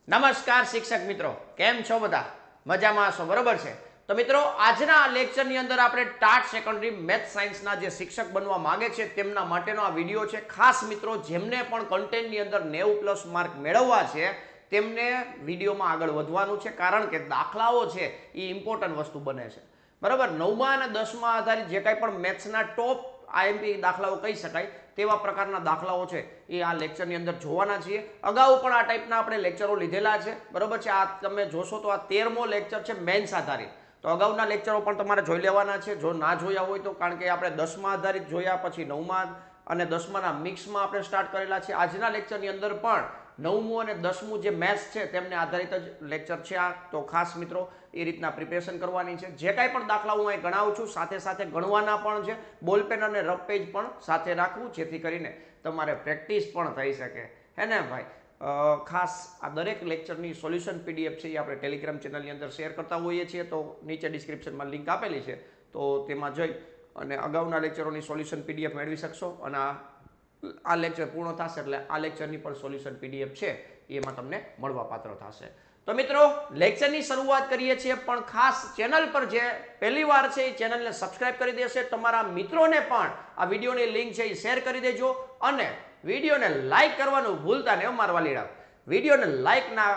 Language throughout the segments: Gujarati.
નમસ્કાર શિક્ષક મિત્રો, કેમ છો બધા? મજામાં હશો, બરોબર છે? તો મિત્રો, આજના લેક્ચરની અંદર આપણે ટાટ સેકન્ડરી મેથ સાયન્સના જે શિક્ષક બનવા માંગે છે તેમના માટેનો આ વિડીયો છે. ખાસ મિત્રો, જેમને પણ કન્ટેન્ટની અંદર 90+ માર્ક મેળવવા છે તેમને વિડીયોમાં આગળ વધવાનું છે, કારણ કે દાખલાઓ છે એ ઇમ્પોર્ટન્ટ વસ્તુ બને છે, બરાબર. 9મા અને 10મા આધારિત જે કાંઈ પણ મેથ્સના ટોપ આઈએમપી દાખલાઓ કહી શકાય તેવા પ્રકારના દાખલાઓ છે એ આ લેક્ચરની અંદર જોવાના છીએ. અગાઉ પણ આ ટાઈપના આપણે લેક્ચરો લીધેલા છે, બરોબર છે. આ તમે જોશો તો આ 13મો લેક્ચર છે મેન્સ આધારિત. તો અગાઉના લેક્ચરો પણ તમારે જોઈ લેવાના છે, જો ના જોયા હોય તો, કારણ કે આપણે 10મા આધારિત જોયા, પછી 9મા અને 10માના મિક્સમાં આપણે સ્ટાર્ટ કરેલા છે. આજના લેક્ચરની અંદર પણ 9મું અને 10મું જે મેથ્સ છે તેમને આધારિત જ લેક્ચર છે આ. તો ખાસ મિત્રો એ રીતના પ્રિપેરેશન કરવાની છે. જે કાંઈ પણ દાખલા હું અહીં ગણાવું છું સાથે સાથે ગણવાના પણ છે. બોલપેન અને રફ પેજ પણ સાથે રાખવું, જેથી કરીને તમારે પ્રેક્ટિસ પણ થઈ શકે, હે ને ભાઈ? ખાસ આ દરેક લેક્ચરની સોલ્યુશન પીડીએફ છે એ આપણે ટેલિગ્રામ ચેનલની અંદર શેર કરતા હોઈએ છીએ. તો નીચે ડિસ્ક્રિપ્શનમાં લિંક આપેલી છે, તો તેમાં જઈ અને અગાઉના લેક્ચરોની સોલ્યુશન પીડીએફ મેળવી શકશો. અને આ લેક્ચર પૂર્ણ થશે એટલે આ લેક્ચરની પણ સોલ્યુશન પીડીએફ છે એમાં તમને મળવા પાત્ર થશે. તો મિત્રો, લેક્ચરની શરૂઆત કરીએ છીએ, પણ ખાસ ચેનલ પર જે પહેલી વાર છે એ ચેનલને સબસ્ક્રાઇબ કરી દેશે. તમારા મિત્રોને પણ આ વિડીયોની લિંક છે એ શેર કરી દેજો, અને વિડીયોને લાઇક કરવાનું ભૂલતા નહીં મારવા લીડા. વિડીયોને લાઇક ના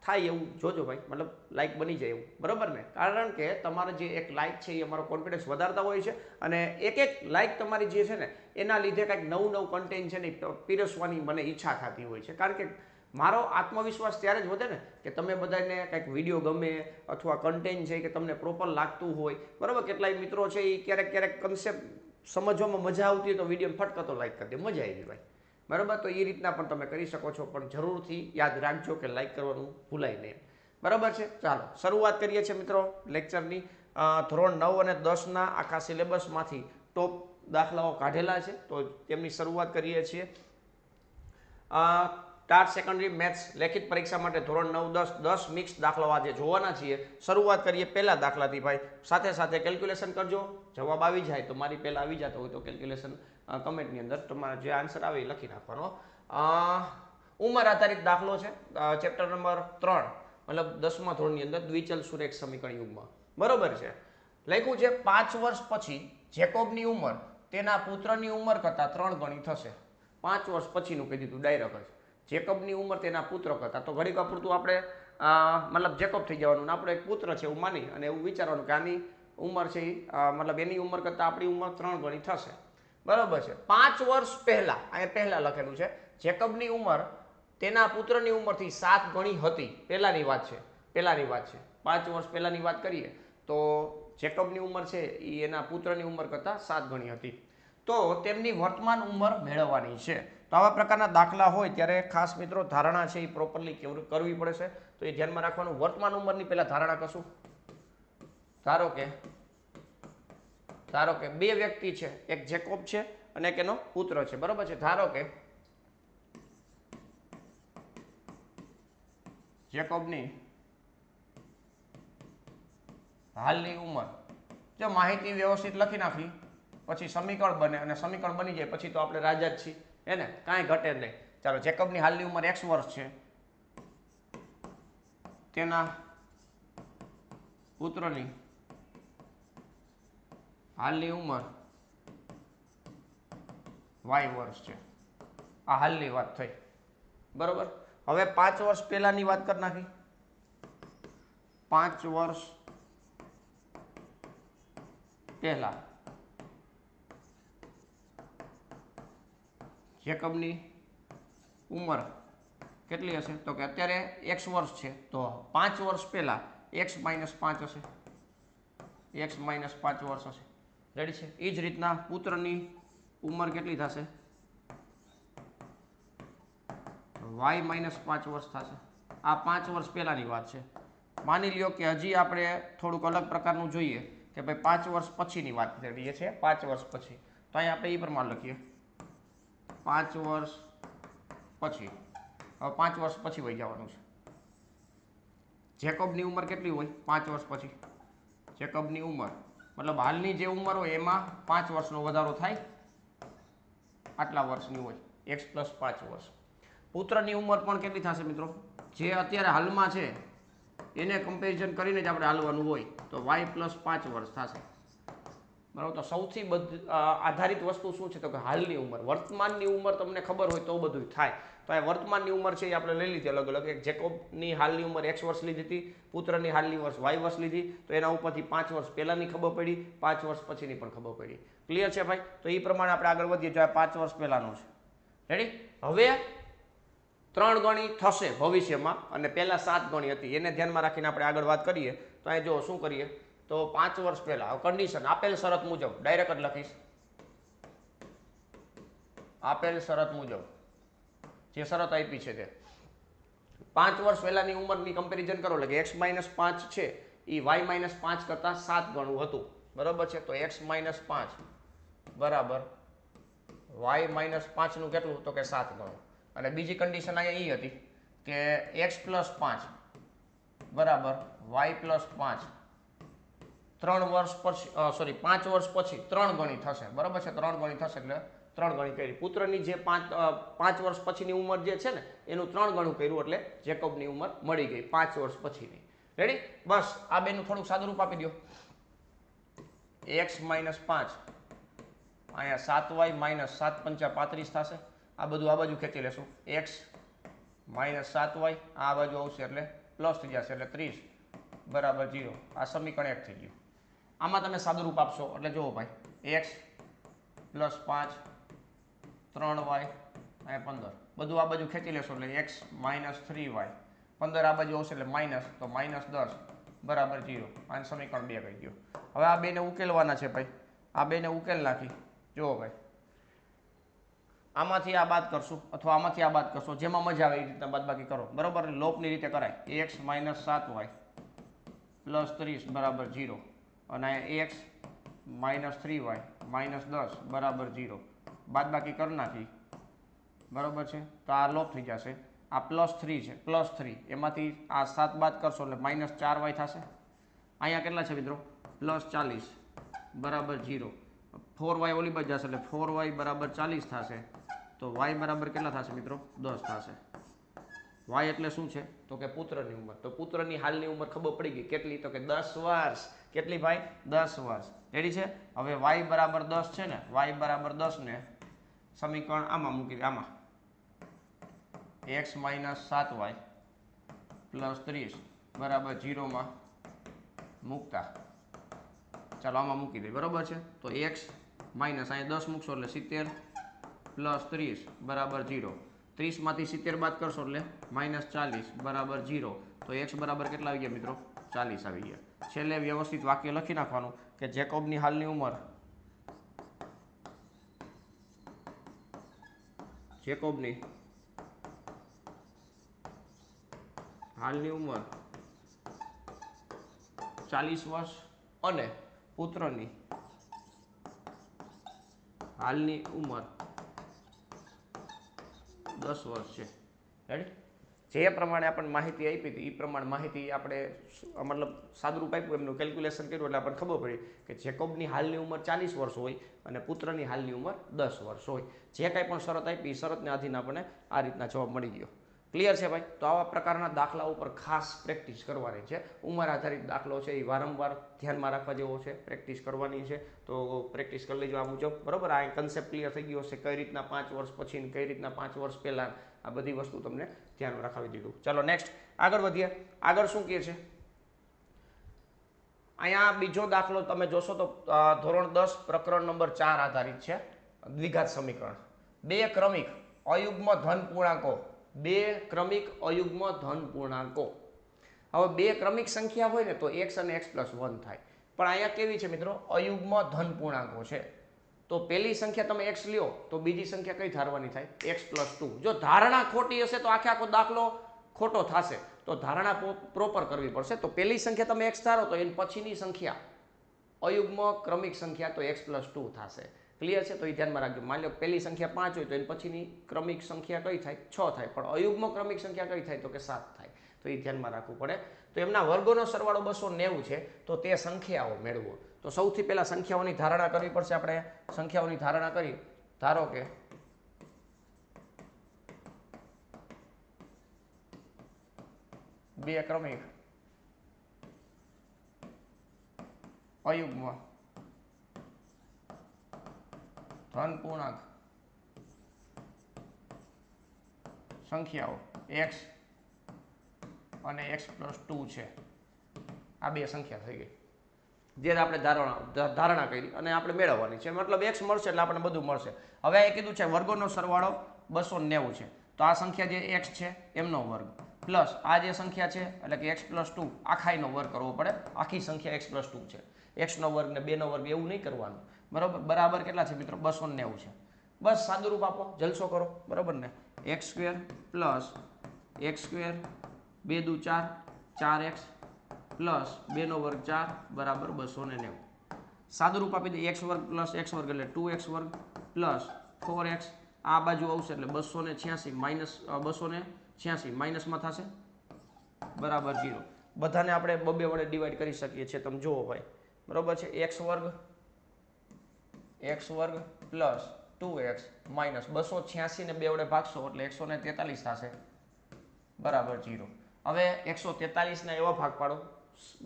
થાય એવું જોજો ભાઈ, મતલબ લાઇક બની જાય એવું, બરોબર ને? કારણ કે તમારે જે એક લાઇક છે એ અમારો કોન્ફિડન્સ વધારતા હોય છે, અને એક લાઇક તમારી જે છે ને એના લીધે કંઈક નવું કન્ટેન્ટ છે ને પીરસવાની મને ઈચ્છા થતી હોય છે. કારણ કે મારો આત્મવિશ્વાસ ત્યારે જ વધે ને કે તમે બધાને કંઈક વિડીયો ગમે અથવા કન્ટેન્ટ છે કે તમને પ્રોપર લાગતું હોય, બરાબર. કેટલાય મિત્રો છે એ ક્યારેક કન્સેપ્ટ સમજવામાં મજા આવતી હોય તો વિડીયો ફટકતો લાઈક કરી દે, મજા આવી ભાઈ, બરાબર. તો એ રીતના પણ તમે કરી શકો છો, પણ જરૂરથી યાદ રાખજો કે લાઈક કરવાનું ભૂલાય નહીં, બરાબર છે. ચાલો શરૂઆત કરીએ છીએ મિત્રો લેક્ચરની. ધોરણ 9 અને 10ના આખા સિલેબસમાંથી ટોપ દાખલાઓ કાઢેલા છે, તો તેમની શરૂઆત કરીએ છીએ. ટાટ સેકન્ડરી મેથ્સ લેખિત પરીક્ષા માટે ધોરણ 9, 10 મિક્સ દાખલાઓ આજે જોવાના છીએ. શરૂઆત કરીએ પહેલા દાખલાથી ભાઈ. સાથે સાથે કેલ્ક્યુલેશન કરજો, જવાબ આવી જાય તો મારી પહેલાં આવી જતો હોય તો કેલ્ક્યુલેશન કમેન્ટની અંદર તમારે જે આન્સર આવે એ લખી નાખવાનો. ઉંમર આધારિત દાખલો છે, ચેપ્ટર નંબર 3, મતલબ 10મા ધોરણની અંદર દ્વિચલ સુરેખ સમીકરણ યુગમાં, બરોબર છે. લખ્યું છે 5 વર્ષ પછી જેકોબની ઉંમર તેના પુત્રની ઉંમર કરતાં 3 ગણી થશે. 5 વર્ષ પછીનું કહી દીધું ડાયરેક્ટ જ. જેકોબની ઉંમર તેના પુત્ર કરતાં, તો ઘડીક પૂરતું આપણે મતલબ જેકોબ થઈ જવાનું, આપણો એક પુત્ર છે એવું માની અને એવું વિચારવાનું કે આની ઉંમર છે મતલબ એની ઉંમર કરતાં આપણી ઉંમર 3 ગણી થશે, બરાબર છે. 5 વર્ષ પહેલા, અહીંયા પહેલા લખેલું છે, જેકોબની ઉંમર તેના પુત્રની ઉંમરથી 7 ગણી હતી. પહેલાની વાત છે. 5 વર્ષ પહેલાની વાત કરીએ તો જેકોબની ઉંમર છે એ એના પુત્રની ઉંમર કરતાં 7 ગણી હતી. તો તેમની વર્તમાન ઉંમર મેળવવાની છે. તો આવા પ્રકારના દાખલા હોય ત્યારે ખાસ મિત્રો ધારણા છે એ પ્રોપરલી કરવી પડશે. તો એ ધ્યાનમાં રાખવાનું. વર્તમાન ઉંમરની પહેલા ધારણા કરશું. ધારો કે બે વ્યક્તિ છે, એક જેકોબ છે અને એક એનો પુત્ર છે, બરોબર છે. ધારો કે જેકોબની હાલની ઉંમર, જો માહિતી વ્યવસ્થિત લખી નાખી પછી સમીકરણ બને, અને સમીકરણ બની જાય પછી તો આપણે રાજા જ છીએ, હે ને? કાંઈ ઘટે નહીં. ચાલો, જેકોબની હાલની ઉંમર x વર્ષ છે, તેના પુત્રની હાલની ઉંમર y વર્ષ છે. આ હાલની વાત થઈ, બરોબર. હવે 5 વર્ષ પહેલાની વાત કરી નાખી. 5 વર્ષ પહેલા જેકોબની ઉંમર કેટલી હશે? તો કે અત્યારે x વર્ષ છે, તો 5 વર્ષ પહેલા x - 5 હશે. x - 5 વર્ષ હશે. રેડી છે? એ જ રીતના પુત્રની ઉંમર કેટલી થશે? y - 5 વર્ષ થશે. આ 5 વર્ષ પહેલાની વાત છે. માની લ્યો કે હજી આપણે થોડુંક અલગ પ્રકારનું જોઈએ કે ભાઈ 5 વર્ષ પછીની વાત કરીએ છીએ. 5 વર્ષ પછી, તો અહીંયા આપણે એ પ્રમાણે લખીએ 5 વર્ષ પછી. હવે 5 વર્ષ પછી વહી જવાનું છે. જેકોબની ઉંમર કેટલી હોય 5 વર્ષ પછી? જેકોબની ઉંમર મતલબ હાલની જે ઉંમર હોય એમાં 5 વર્ષનો વધારો થાય, આટલા વર્ષની હોય, x + 5 વર્ષ. પુત્રની ઉંમર પણ કેટલી થશે મિત્રો? જે અત્યારે હાલમાં છે એને કમ્પેરિઝન કરીને જ આપણે હાલવાનું હોય તો y પ્લસ 5 વર્ષ થશે. બરાબર. તો સૌથી આધારિત વસ્તુ શું છે તો કે હાલની ઉંમર, વર્તમાનની ઉંમર તમને ખબર હોય તો બધું થાય. તો આ વર્તમાનની ઉંમર છે એ આપણે લઈ લીધી અલગ અલગ. એક જેકોબની હાલની ઉંમર x વર્ષ લીધી હતી, પુત્રની હાલની વર્ષ y વર્ષ લીધી, તો એના ઉપરથી 5 વર્ષ પહેલાની ખબર પડી, 5 વર્ષ પછીની પણ ખબર પડી. ક્લિયર છે ભાઈ? તો એ પ્રમાણે આપણે આગળ વધીએ. જો આ 5 વર્ષ પહેલાનું છે. રેડી? હવે 3 ગણી થશે ભવિષ્યમાં અને પહેલા 7 ગણી હતી, એને ધ્યાનમાં રાખીને આપણે આગળ વાત કરીએ. તો અહીં જો શું કરીએ તો 5 વર્ષ પહેલા કન્ડિશન આપેલ શરત મુજબ ડાયરેક્ટ જ લખીશ. આપેલ શરત મુજબ જે શરત આપી છે તે 5 વર્ષ પહેલાની ઉંમરની કમ્પેરિઝન કરો એટલે કે x - 5 છે એ y - 5 કરતા 7 ગણું હતું. બરાબર છે? તો x - 5 બરાબર y - 5 નું કેટલું તો કે 7 ગણું. અને બીજી કન્ડિશન અહીંયા એ હતી કે x + 5 બરાબર y + 5 3 વર્ષ પછી સોરી 5 વર્ષ પછી 3 ગણી થશે. બરાબર છે? 3 ગણી થશે એટલે 3 ગણી કરી. પુત્રની જે 5 વર્ષ પછીની ઉંમર જે છે ને એનું 3 ગણું કર્યું એટલે જેકોબની ઉંમર મળી ગઈ 5 વર્ષ પછીની. રેડી? બસ આ બેનું થોડુંક સાદું રૂપ આપી દો. x - 5 અહીંયા 7y - 7 × 5 = 35 થશે. આ બધું આ બાજુ ખેંચી લેશું. x - 7y આ બાજુ આવશે એટલે પ્લસ થઈ જશે એટલે 30 બરાબર 0. આ સમીકરણ 1 થઈ ગયું. આમાં તમે સાદું રૂપ આપશો એટલે જુઓ ભાઈ x + 5 3y અને 15 બધું આ બાજુ ખેંચી લેશો એટલે x - 3y 15 આ બાજુ આવશે એટલે માઇનસ તો -10 બરાબર 0. આ સમીકરણ 2 કહી દો. હવે આ બેને ઉકેલવાના છે ભાઈ. આ બેને ઉકેલ નાખી જુઓ ભાઈ આમાંથી આ બાદ કરશું અથવા આમાંથી આ બાદ કરશો જેમાં મજા આવે એ રીતના બાદબાકી કરો. બરાબર? લોપની રીતે કરાય. x - 7y + 30 બરાબર 0 અને x - 3y -10 બરાબર 0 બાદબાકી કરી નાખી. બરાબર છે? તો આ લોપ થઈ જશે. આ +3 છે +3 એમાંથી આ 7 બાદ કરશો એટલે -4y થશે. અહીંયા કેટલા છે મિત્રો? +40 બરાબર 0. 4y ઓલી બાજુ જશે એટલે 4y બરાબર 40 થશે. તો y બરાબર કેટલા થશે મિત્રો? 10 થશે. y એટલે શું છે તો કે પુત્રની ઉંમર. તો પુત્રની હાલની ઉંમર ખબર પડી ગઈ. કેટલી તો કે 10 વર્ષ. કેટલી ભાઈ? 10 વર્ષ. રેડી છે? હવે y બરાબર 10 છે ને, y બરાબર 10 ને સમીકરણ આમાં મૂકી દે. આમાં x - 7y + 30 બરાબર 0 માં મૂકતા ચાલો આમાં મૂકી દે. બરાબર છે? તો x માઇનસ અહીંયા 10 મૂકશો એટલે 70 + 30 બરાબર 0. 30 માંથી 70 બાદ કરશો એટલે -40 બરાબર 0. તો x બરાબર કેટલા આવી ગયા મિત્રો? 40 આવી ગયા. છેલ્લે વ્યવસ્થિત વાક્ય લખી નાખવાનું કે જેકોબની હાલની ઉંમર જેકોબની હાલની ઉંમર 40 વર્ષ અને પુત્રની હાલની ઉંમર 10 વર્ષ છે. રેડી? જે પ્રમાણે આપણને માહિતી આપી હતી એ પ્રમાણે માહિતી આપણે મતલબ સાદુરૂપ આપ્યું એમનું કેલ્ક્યુલેશન કર્યું એટલે આપણને ખબર પડી કે જેકોબની હાલની ઉંમર 40 વર્ષ હોય અને પુત્રની હાલની ઉંમર 10 વર્ષ હોય. જે કાંઈ પણ શરત આપી એ શરતને આધીન આપણને આ રીતના જવાબ મળી ગયો. ક્લિયર છે ભાઈ? તો આવા પ્રકારના દાખલાઓ ઉપર ખાસ પ્રેક્ટિસ કરવાની છે. ઉંમર આધારિત દાખલો છે એ વારંવાર ધ્યાનમાં રાખવા જેવો છે, પ્રેક્ટિસ કરવાની છે. તો પ્રેક્ટિસ કરી લેજો આ મુજબ. બરાબર? આ કન્સેપ્ટ ક્લિયર થઈ ગયો છે. કઈ રીતના 5 વર્ષ પછી, કઈ રીતના 5 વર્ષ પહેલા, આ બધી વસ્તુ તમને ધ્યાનમાં રખાવી દીધું. ચાલો નેક્સ્ટ આગળ વધીએ. આગળ શું કહે છે? અહીંયા બીજો દાખલો તમે જોશો તો ધોરણ 10 પ્રકરણ નંબર 4 આધારિત છે. દ્વિઘાત સમીકરણ. 2 ક્રમિક અયુગ્મ ધન પૂર્ણાંકો. 2 ક્રમિક અયુગ્મ ધન પૂર્ણાંકો. હવે 2 ક્રમિક સંખ્યા હોય ને તો x અને x + 1 થાય. પણ અહીંયા કેવી છે મિત્રો? અયુગ્મ ધન પૂર્ણાંકો છે. તો પહેલી સંખ્યા તમે x લ્યો તો બીજી સંખ્યા કઈ ધારવાની થાય? x + 2. જો ધારણા ખોટી હશે તો આખો દાખલો ખોટો થશે. તો ધારણા પ્રોપર કરવી પડશે. તો પહેલી સંખ્યા તમે x ધારો તો એની પછીની સંખ્યા અયુગ્મ ક્રમિક સંખ્યા તો x + 2 થશે. ક્લિયર છે? તો એ ધ્યાનમાં રાખજો. માની લો પહેલી સંખ્યા 5 હોય તો એની પછીની ક્રમિક સંખ્યા કઈ થાય? 6 થાય. પણ અયુગ્મ ક્રમિક સંખ્યા કઈ થાય? તો કે 7 થાય. તો એ ધ્યાનમાં રાખવું પડે. તો એમના વર્ગોનો સરવાળો 290 છે. તો તે સંખ્યાઓ મેળવો. તો સૌથી પહેલા સંખ્યાઓની ધારણા કરવી પડશે. આપણે સંખ્યાઓની ધારણા કરી. ધારો કે 2 ક્રમિક અયુગ્મ ધન પૂર્ણાંક સંખ્યાઓ x અને x + 2 છે. આ બે સંખ્યા થઈ ગઈ જે આપણે ધારણા કરી અને આપણે મેળવવાની છે. મતલબ x મળશે એટલે આપણને બધું મળશે. હવે એ કીધું છે વર્ગોનો સરવાળો 290 છે, તો આ સંખ્યા જે x છે એમનો વર્ગ પ્લસ આ જે સંખ્યા છે એટલે કે x + 2 આખાઈનો વર્ગ કરવો પડે. આખી સંખ્યા x + 2 છે. x નો વર્ગ ને 2 નો વર્ગ એવું નહીં કરવાનું. બરાબર, બરાબર કેટલા છે મિત્રો? 290 છે. બસ સાદું રૂપ આપો, જલસો કરો. બરાબર ને? x² + x² 2 દુ 4 4x પ્લસ 2 નો વર્ગ 4 બરાબર 290. સાદું રૂપ આપી દઈએ. x² + x² એટલે 2x² પ્લસ 4x આ બાજુ આવશે એટલે 286 માઇનસ 286 માઇનસમાં થશે બરાબર 0. બધાને આપણે બબે વડે ડિવાઈડ કરી શકીએ છીએ. તમે જુઓ ભાઈ, બરાબર છે? x² પ્લસ 2x માઇનસ 286 ને 2 વડે ભાગશો એટલે 143 થશે બરાબર 0. હવે 143 ના એવા ભાગ પાડો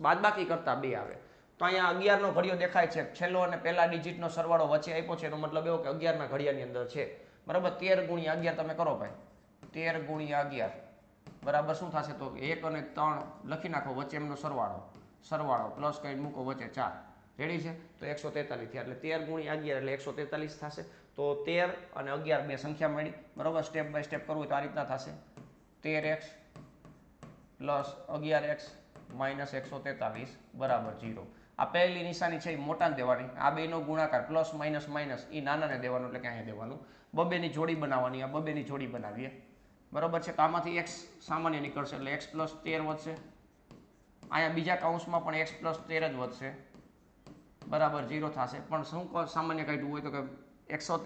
બાદબાકી કરતા 2 આવે તો અહીંયા 11 નો ઘડિયો દેખાય છે. છેલ્લો અને પહેલા ડિજિટનો સરવાળો વચ્ચે આપ્યો છે એનો મતલબ એવો કે 11 ના ઘડિયાની અંદર છે. બરાબર, 13 × 11 તમે કરો ભાઈ. 13 × 11 બરાબર શું થશે? તો 1 અને 3 લખી નાખો, વચ્ચે એમનો સરવાળો પ્લસ કઈ મૂકો, વચ્ચે 4. રેડી છે? તો 143 થયા એટલે 13 × 11 એટલે 143 થશે. તો 13 અને 11 બે સંખ્યા મળી. બરાબર, સ્ટેપ બાય સ્ટેપ કરવું હોય તો આ રીતના થશે 13x પ્લસ 11x માઇનસ 143 બરાબર 0. આ પહેલી નિશાની છે એ મોટાને દેવાની, આ બેનો ગુણાકાર પ્લસ માઇનસ માઇનસ એ નાનાને દેવાનું એટલે કે અહીંયા દેવાનું. બબેની જોડી બનાવવાની, આ બબેની જોડી બનાવીએ. બરાબર છે? તો આમાંથી x સામાન્ય નીકળશે એટલે x + 13 વધશે. અહીંયા બીજા કૌંસમાં પણ x + 13 જ વધશે બરાબર 0 થશે. પણ શું સામાન્ય કાઢવું હોય તો કે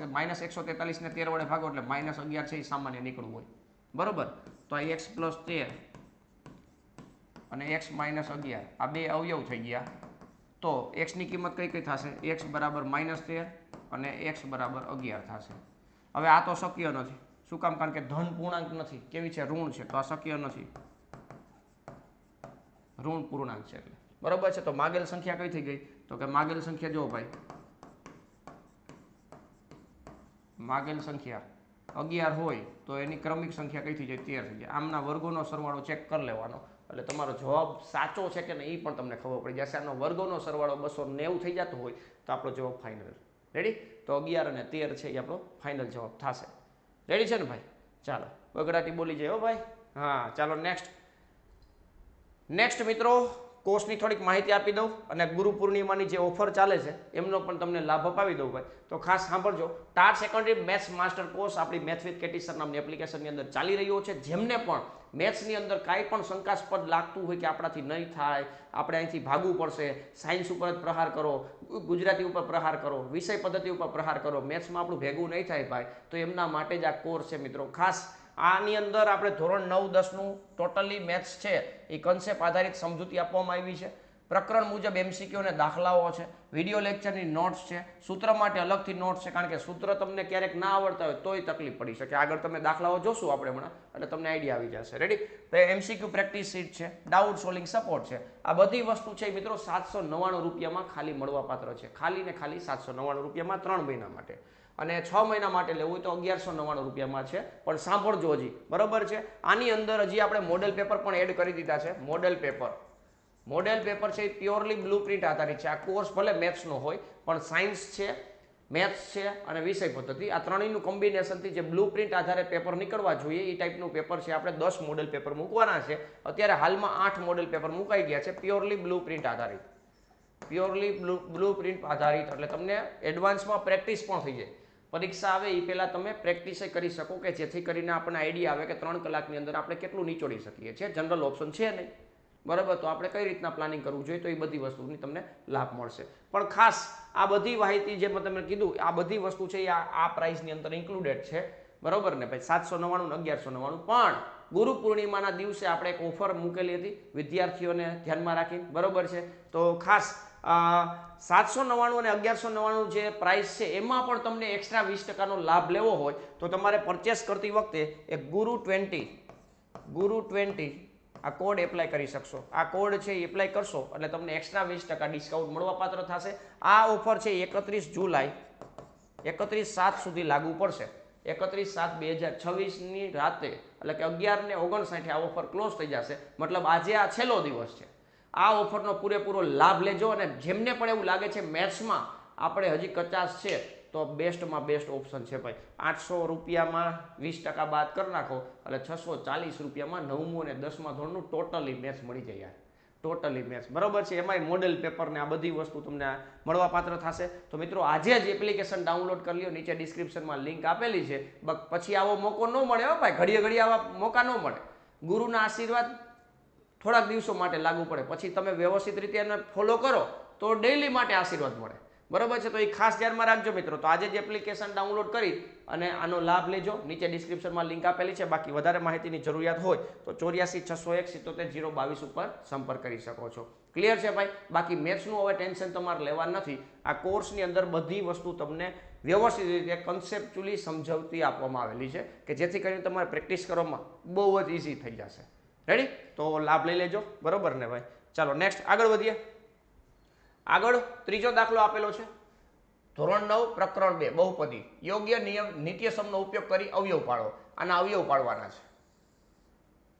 -143 ને 13 વડે ભાગો એટલે -11 છે એ સામાન્ય નીકળવું હોય. બરાબર, તો આ x + 13 અને x - 11 આ બે અવયવ થઈ ગયા. તો x ની કિંમત કઈ કઈ થશે? x બરાબર -13 અને x બરાબર 11 થશે. હવે આ તો શક્ય નથી. શું કામ? કારણ કે ધન પૂર્ણાંક નથી. કેવી છે? ઋણ છે. તો આ શક્ય નથી, ઋણ પૂર્ણાંક છે એટલે. બરાબર છે? તો માગેલ સંખ્યા કઈ થઈ ગઈ? તો કે માગેલ સંખ્યા જો ભાઈ, માગેલ સંખ્યા 11 હોય તો એની ક્રમિક સંખ્યા કઈ થઈ જાય? 13 થઈ જાય. આમના વર્ગોનો સરવાળો ચેક કરી લેવાનો એટલે તમારો જવાબ સાચો છે કે નહીં એ પણ તમને ખબર પડી જશે. આનો વર્ગોનો સરવાળો 290 થઈ જતો હોય તો આપણો જવાબ ફાઇનલ. રેડી? તો 11 અને 13 છે એ આપણો ફાઇનલ જવાબ થશે. રેડી છે ને ભાઈ? ચાલો, બગડાટી બોલી જાય હો ભાઈ. હા, ચાલો નેક્સ્ટ મિત્રો કોર્સની થોડીક માહિતી આપી દઉં અને ગુરુ પૂર્ણિમાની જે ઓફર ચાલે છે એમનો પણ તમને લાભ અપાવી દઉં ભાઈ. તો ખાસ સાંભળજો, TAT secondary maths master course આપણી મેથ વિથ કેટી સર નામની એપ્લિકેશનની અંદર ચાલી રહ્યો છે. જેમને પણ મેથ્સની અંદર કાંઈ પણ શંકાસ્પદ લાગતું હોય કે આપણાથી નહીં થાય, આપણે અહીંથી ભાગવું પડશે, સાયન્સ ઉપર જ પ્રહાર કરો, ગુજરાતી ઉપર પ્રહાર કરો, વિષય પદ્ધતિ ઉપર પ્રહાર કરો, મેથ્સમાં આપણું ભેગું નહીં થાય ભાઈ, તો એમના માટે જ આ કોર્સ છે મિત્રો. ખાસ આની અંદર આપણે ધોરણ 9, 10નું ટોટલી મેથ્સ છે એ કન્સેપ્ટ આધારિત સમજૂતી આપવામાં આવી છે. પ્રકરણ મુજબ MCQ અને દાખલાઓ છે, વિડીયો લેક્ચરની નોટ્સ છે, સૂત્ર માટે અલગથી નોટ્સ છે. કારણ કે સૂત્ર તમને ક્યારેક ના આવડતા હોય તોય તકલીફ પડી શકે. આગળ તમે દાખલાઓ જોશું આપણે હમણાં એટલે તમને આઈડિયા આવી જશે. રેડી? તો MCQ પ્રેક્ટિસ શીટ છે, ડાઉટ સોલ્વિંગ સપોર્ટ છે. આ બધી વસ્તુ છે મિત્રો 799 રૂપિયામાં ખાલી મળવાપાત્ર છે. ખાલી ને ખાલી 799 રૂપિયામાં 3 મહિના માટે. અને 6 મહિના માટે લેવું હોય તો 1199 રૂપિયામાં છે. પણ સાંભળજો હજી, બરાબર છે? આની અંદર હજી આપણે મોડેલ પેપર પણ એડ કરી દીધા છે. મોડેલ પેપર છે એ પ્યોરલી બ્લુપ્રિન્ટ આધારિત છે. આ કોર્સ ભલે મેથ્સનો હોય પણ સાયન્સ છે, મેથ્સ છે અને વિષય પદ્ધતિ આ ત્રણેયનું કોમ્બિનેશનથી જે બ્લુપ્રિન્ટ આધારે પેપર નીકળવા જોઈએ એ ટાઈપનું પેપર છે. આપણે 10 મોડેલ પેપર મૂકવાના છે. અત્યારે હાલમાં 8 મોડેલ પેપર મુકાઈ ગયા છે પ્યોરલી બ્લુપ્રિન્ટ આધારિત. એટલે તમને એડવાન્સમાં પ્રેક્ટિસ પણ થઈ જાય. પરીક્ષા આવે એ પહેલાં તમે પ્રેક્ટિસ કરી શકો કે જેથી કરીને આપણને આઈડિયા આવે કે 3 કલાકની અંદર આપણે કેટલું નીચોડી શકીએ છીએ. જનરલ ઓપ્શન છે નહીં, બરાબર? તો આપણે કઈ રીતના પ્લાનિંગ કરવું જોઈએ તો એ બધી વસ્તુની તમને લાભ મળશે. પણ ખાસ આ બધી માહિતી જે મેં તમને કીધું આ બધી વસ્તુ છે એ આ પ્રાઇસની અંદર ઇન્ક્લુડેડ છે, બરાબર ને ભાઈ? 799 ને 1199. પણ ગુરુ પૂર્ણિમાના દિવસે આપણે એક ઓફર મૂકેલી હતી વિદ્યાર્થીઓને ધ્યાનમાં રાખીને, બરાબર છે? તો ખાસ 799 અને 1199 જે પ્રાઇસ છે એમાં પણ તમને એક્સ્ટ્રા 20% લાભ લેવો હોય તો તમારે પરચેસ કરતી વખતે એક ગુરુ 20 આ કોડ એપ્લાય કરી શકશો. આ કોડ છે એ એપ્લાય કરશો એટલે તમને એક્સ્ટ્રા 20% ડિસ્કાઉન્ટ મળવાપાત્ર થશે. આ ઓફર છે 31 જુલાઈ 31/7 સુધી લાગુ પડશે. 31/7/2026 ની રાતે એટલે કે 11:59 આ ઓફર ક્લોઝ થઈ જશે. મતલબ આજે આ છેલ્લો દિવસ છે. આ ઓફરનો પૂરેપૂરો લાભ લેજો અને જેમને પણ એવું લાગે છે મેથ્સમાં આપણે હજી કચાશ છે તો બેસ્ટમાં બેસ્ટ ઓપ્શન છે ભાઈ. 800 રૂપિયામાં 20% બાદ કરી નાખો એટલે 640 રૂપિયામાં 9મું અને 10મા ધોરણનું ટોટલી મેથ્સ મળી જાય યાર. ટોટલી મેથ્સ બરાબર છે. એમાંય મોડેલ પેપર ને આ બધી વસ્તુ તમને મળવાપાત્ર થશે. તો મિત્રો આજે જ એપ્લિકેશન ડાઉનલોડ કરી લ્યો. નીચે ડિસ્ક્રિપ્શનમાં લિંક આપેલી છે. પછી આવો મોકો ન મળે હો ભાઈ, ઘડીએ ઘડીએ આવા મોકા ન મળે. ગુરુના આશીર્વાદ થોડાક દિવસો માટે લાગુ પડે, પછી તમે વ્યવસ્થિત રીતે એને ફોલો કરો તો ડેઈલી માટે આશીર્વાદ મળે. બરાબર છે. તો એ ખાસ ધ્યાનમાં રાખજો મિત્રો. તો આજે જ એપ્લિકેશન ડાઉનલોડ કરી અને આનો લાભ લેજો. નીચે ડિસ્ક્રિપ્શનમાં લિંક આપેલી છે. બાકી વધારે માહિતીની જરૂરિયાત હોય તો 84 601 77 022 ઉપર સંપર્ક કરી શકો છો. ક્લિયર છે ભાઈ. બાકી મેથ્સનું હવે ટેન્શન તમારે લેવા નથી. આ કોર્સની અંદર બધી વસ્તુ તમને વ્યવસ્થિત રીતે કન્સેપ્ચ્યુઅલી સમજાવતી આપવામાં આવેલી છે કે જેથી કરીને તમારે પ્રેક્ટિસ કરવામાં બહુ જ ઇઝી થઈ જશે. રેડી? તો લાભ લઈ લેજો. બરોબર ને ભાઈ? ચાલો નેક્સ્ટ આગળ વધીએ. આગળ ત્રીજો દાખલો આપેલો છે. ધોરણ 9 પ્રકરણ 2 બહુપદી. યોગ્ય નિત્યસમનો ઉપયોગ કરી અવયવ પાડો. આના અવયવ પાડવાના છે.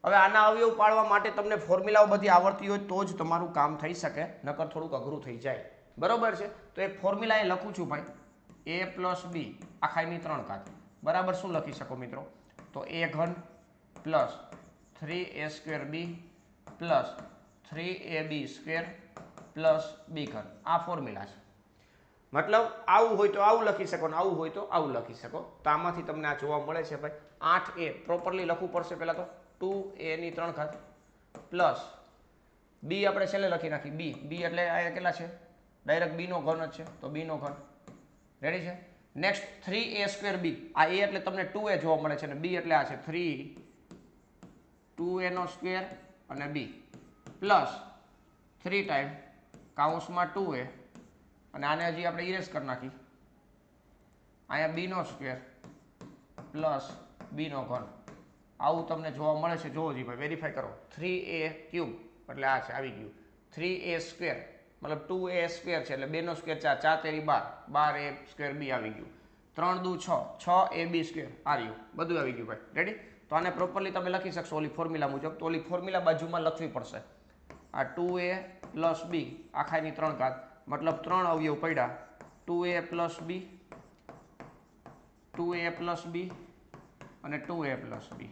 હવે આના અવયવ પાડવા માટે તમને ફોર્મ્યુલાઓ બધી આવડતી હોય તો જ તમારું કામ થઈ શકે, નકર થોડુંક અઘરું થઈ જાય. બરોબર છે. તો એક ફોર્મ્યુલા એ લખું છું ભાઈ, a + b આખાની 3 ઘાત બરાબર શું લખી શકો મિત્રો? તો a ઘન plus 3a² b plus 3ab² plus b ઘન. આ ફોર્મ્યુલા છે. મતલબ આવું હોય તો આવું લખી શકો ને આવું હોય તો આવું લખી શકો. તો આમાંથી તમને આ જોવા મળે છે ભાઈ. 8a પ્રોપરલી લખવું પડશે પહેલા તો 2a ની 3 ઘાત પ્લસ b આપણે છેલ્લે લખી નાખી b એટલે આ કેટલા છે? ડાયરેક્ટ b નો ઘન જ છે તો b નો ઘન. રેડી છે? Next 3a² b. આ a એટલે તમને 2a જોવા મળે છે અને b એટલે આ છે 3 2a² અને b પ્લસ 3 ટાઈમ કાઉન્સમાં 2a અને આને હજી આપણે ઇરેઝ કરી નાખી. અહીંયા b² પ્લસ b નો ઘન. આવું તમને જોવા મળે છે. જોવો જી ભાઈ, વેરીફાઈ કરો. 3a³ એટલે આ છે, આવી ગયું. 3a² મતલબ 2a² છે એટલે 2 નો સ્ક્વેર 4 4 તેરી 12 12a² b આવી ગયું. 3 દુ 6 6ab² આ રહ્યું. બધું આવી ગયું ભાઈ. રેડી? તો આને પ્રોપરલી તમે લખી શકશો ઓલી ફોર્મ્યુલા મુજબ. તો ઓલી ફોર્મ્યુલા બાજુમાં લખવી પડશે. આ 2a + b આખાની 3 ઘાત મતલબ 3 અવયવ પડ્યા. 2a + b 2a + b અને 2a + b.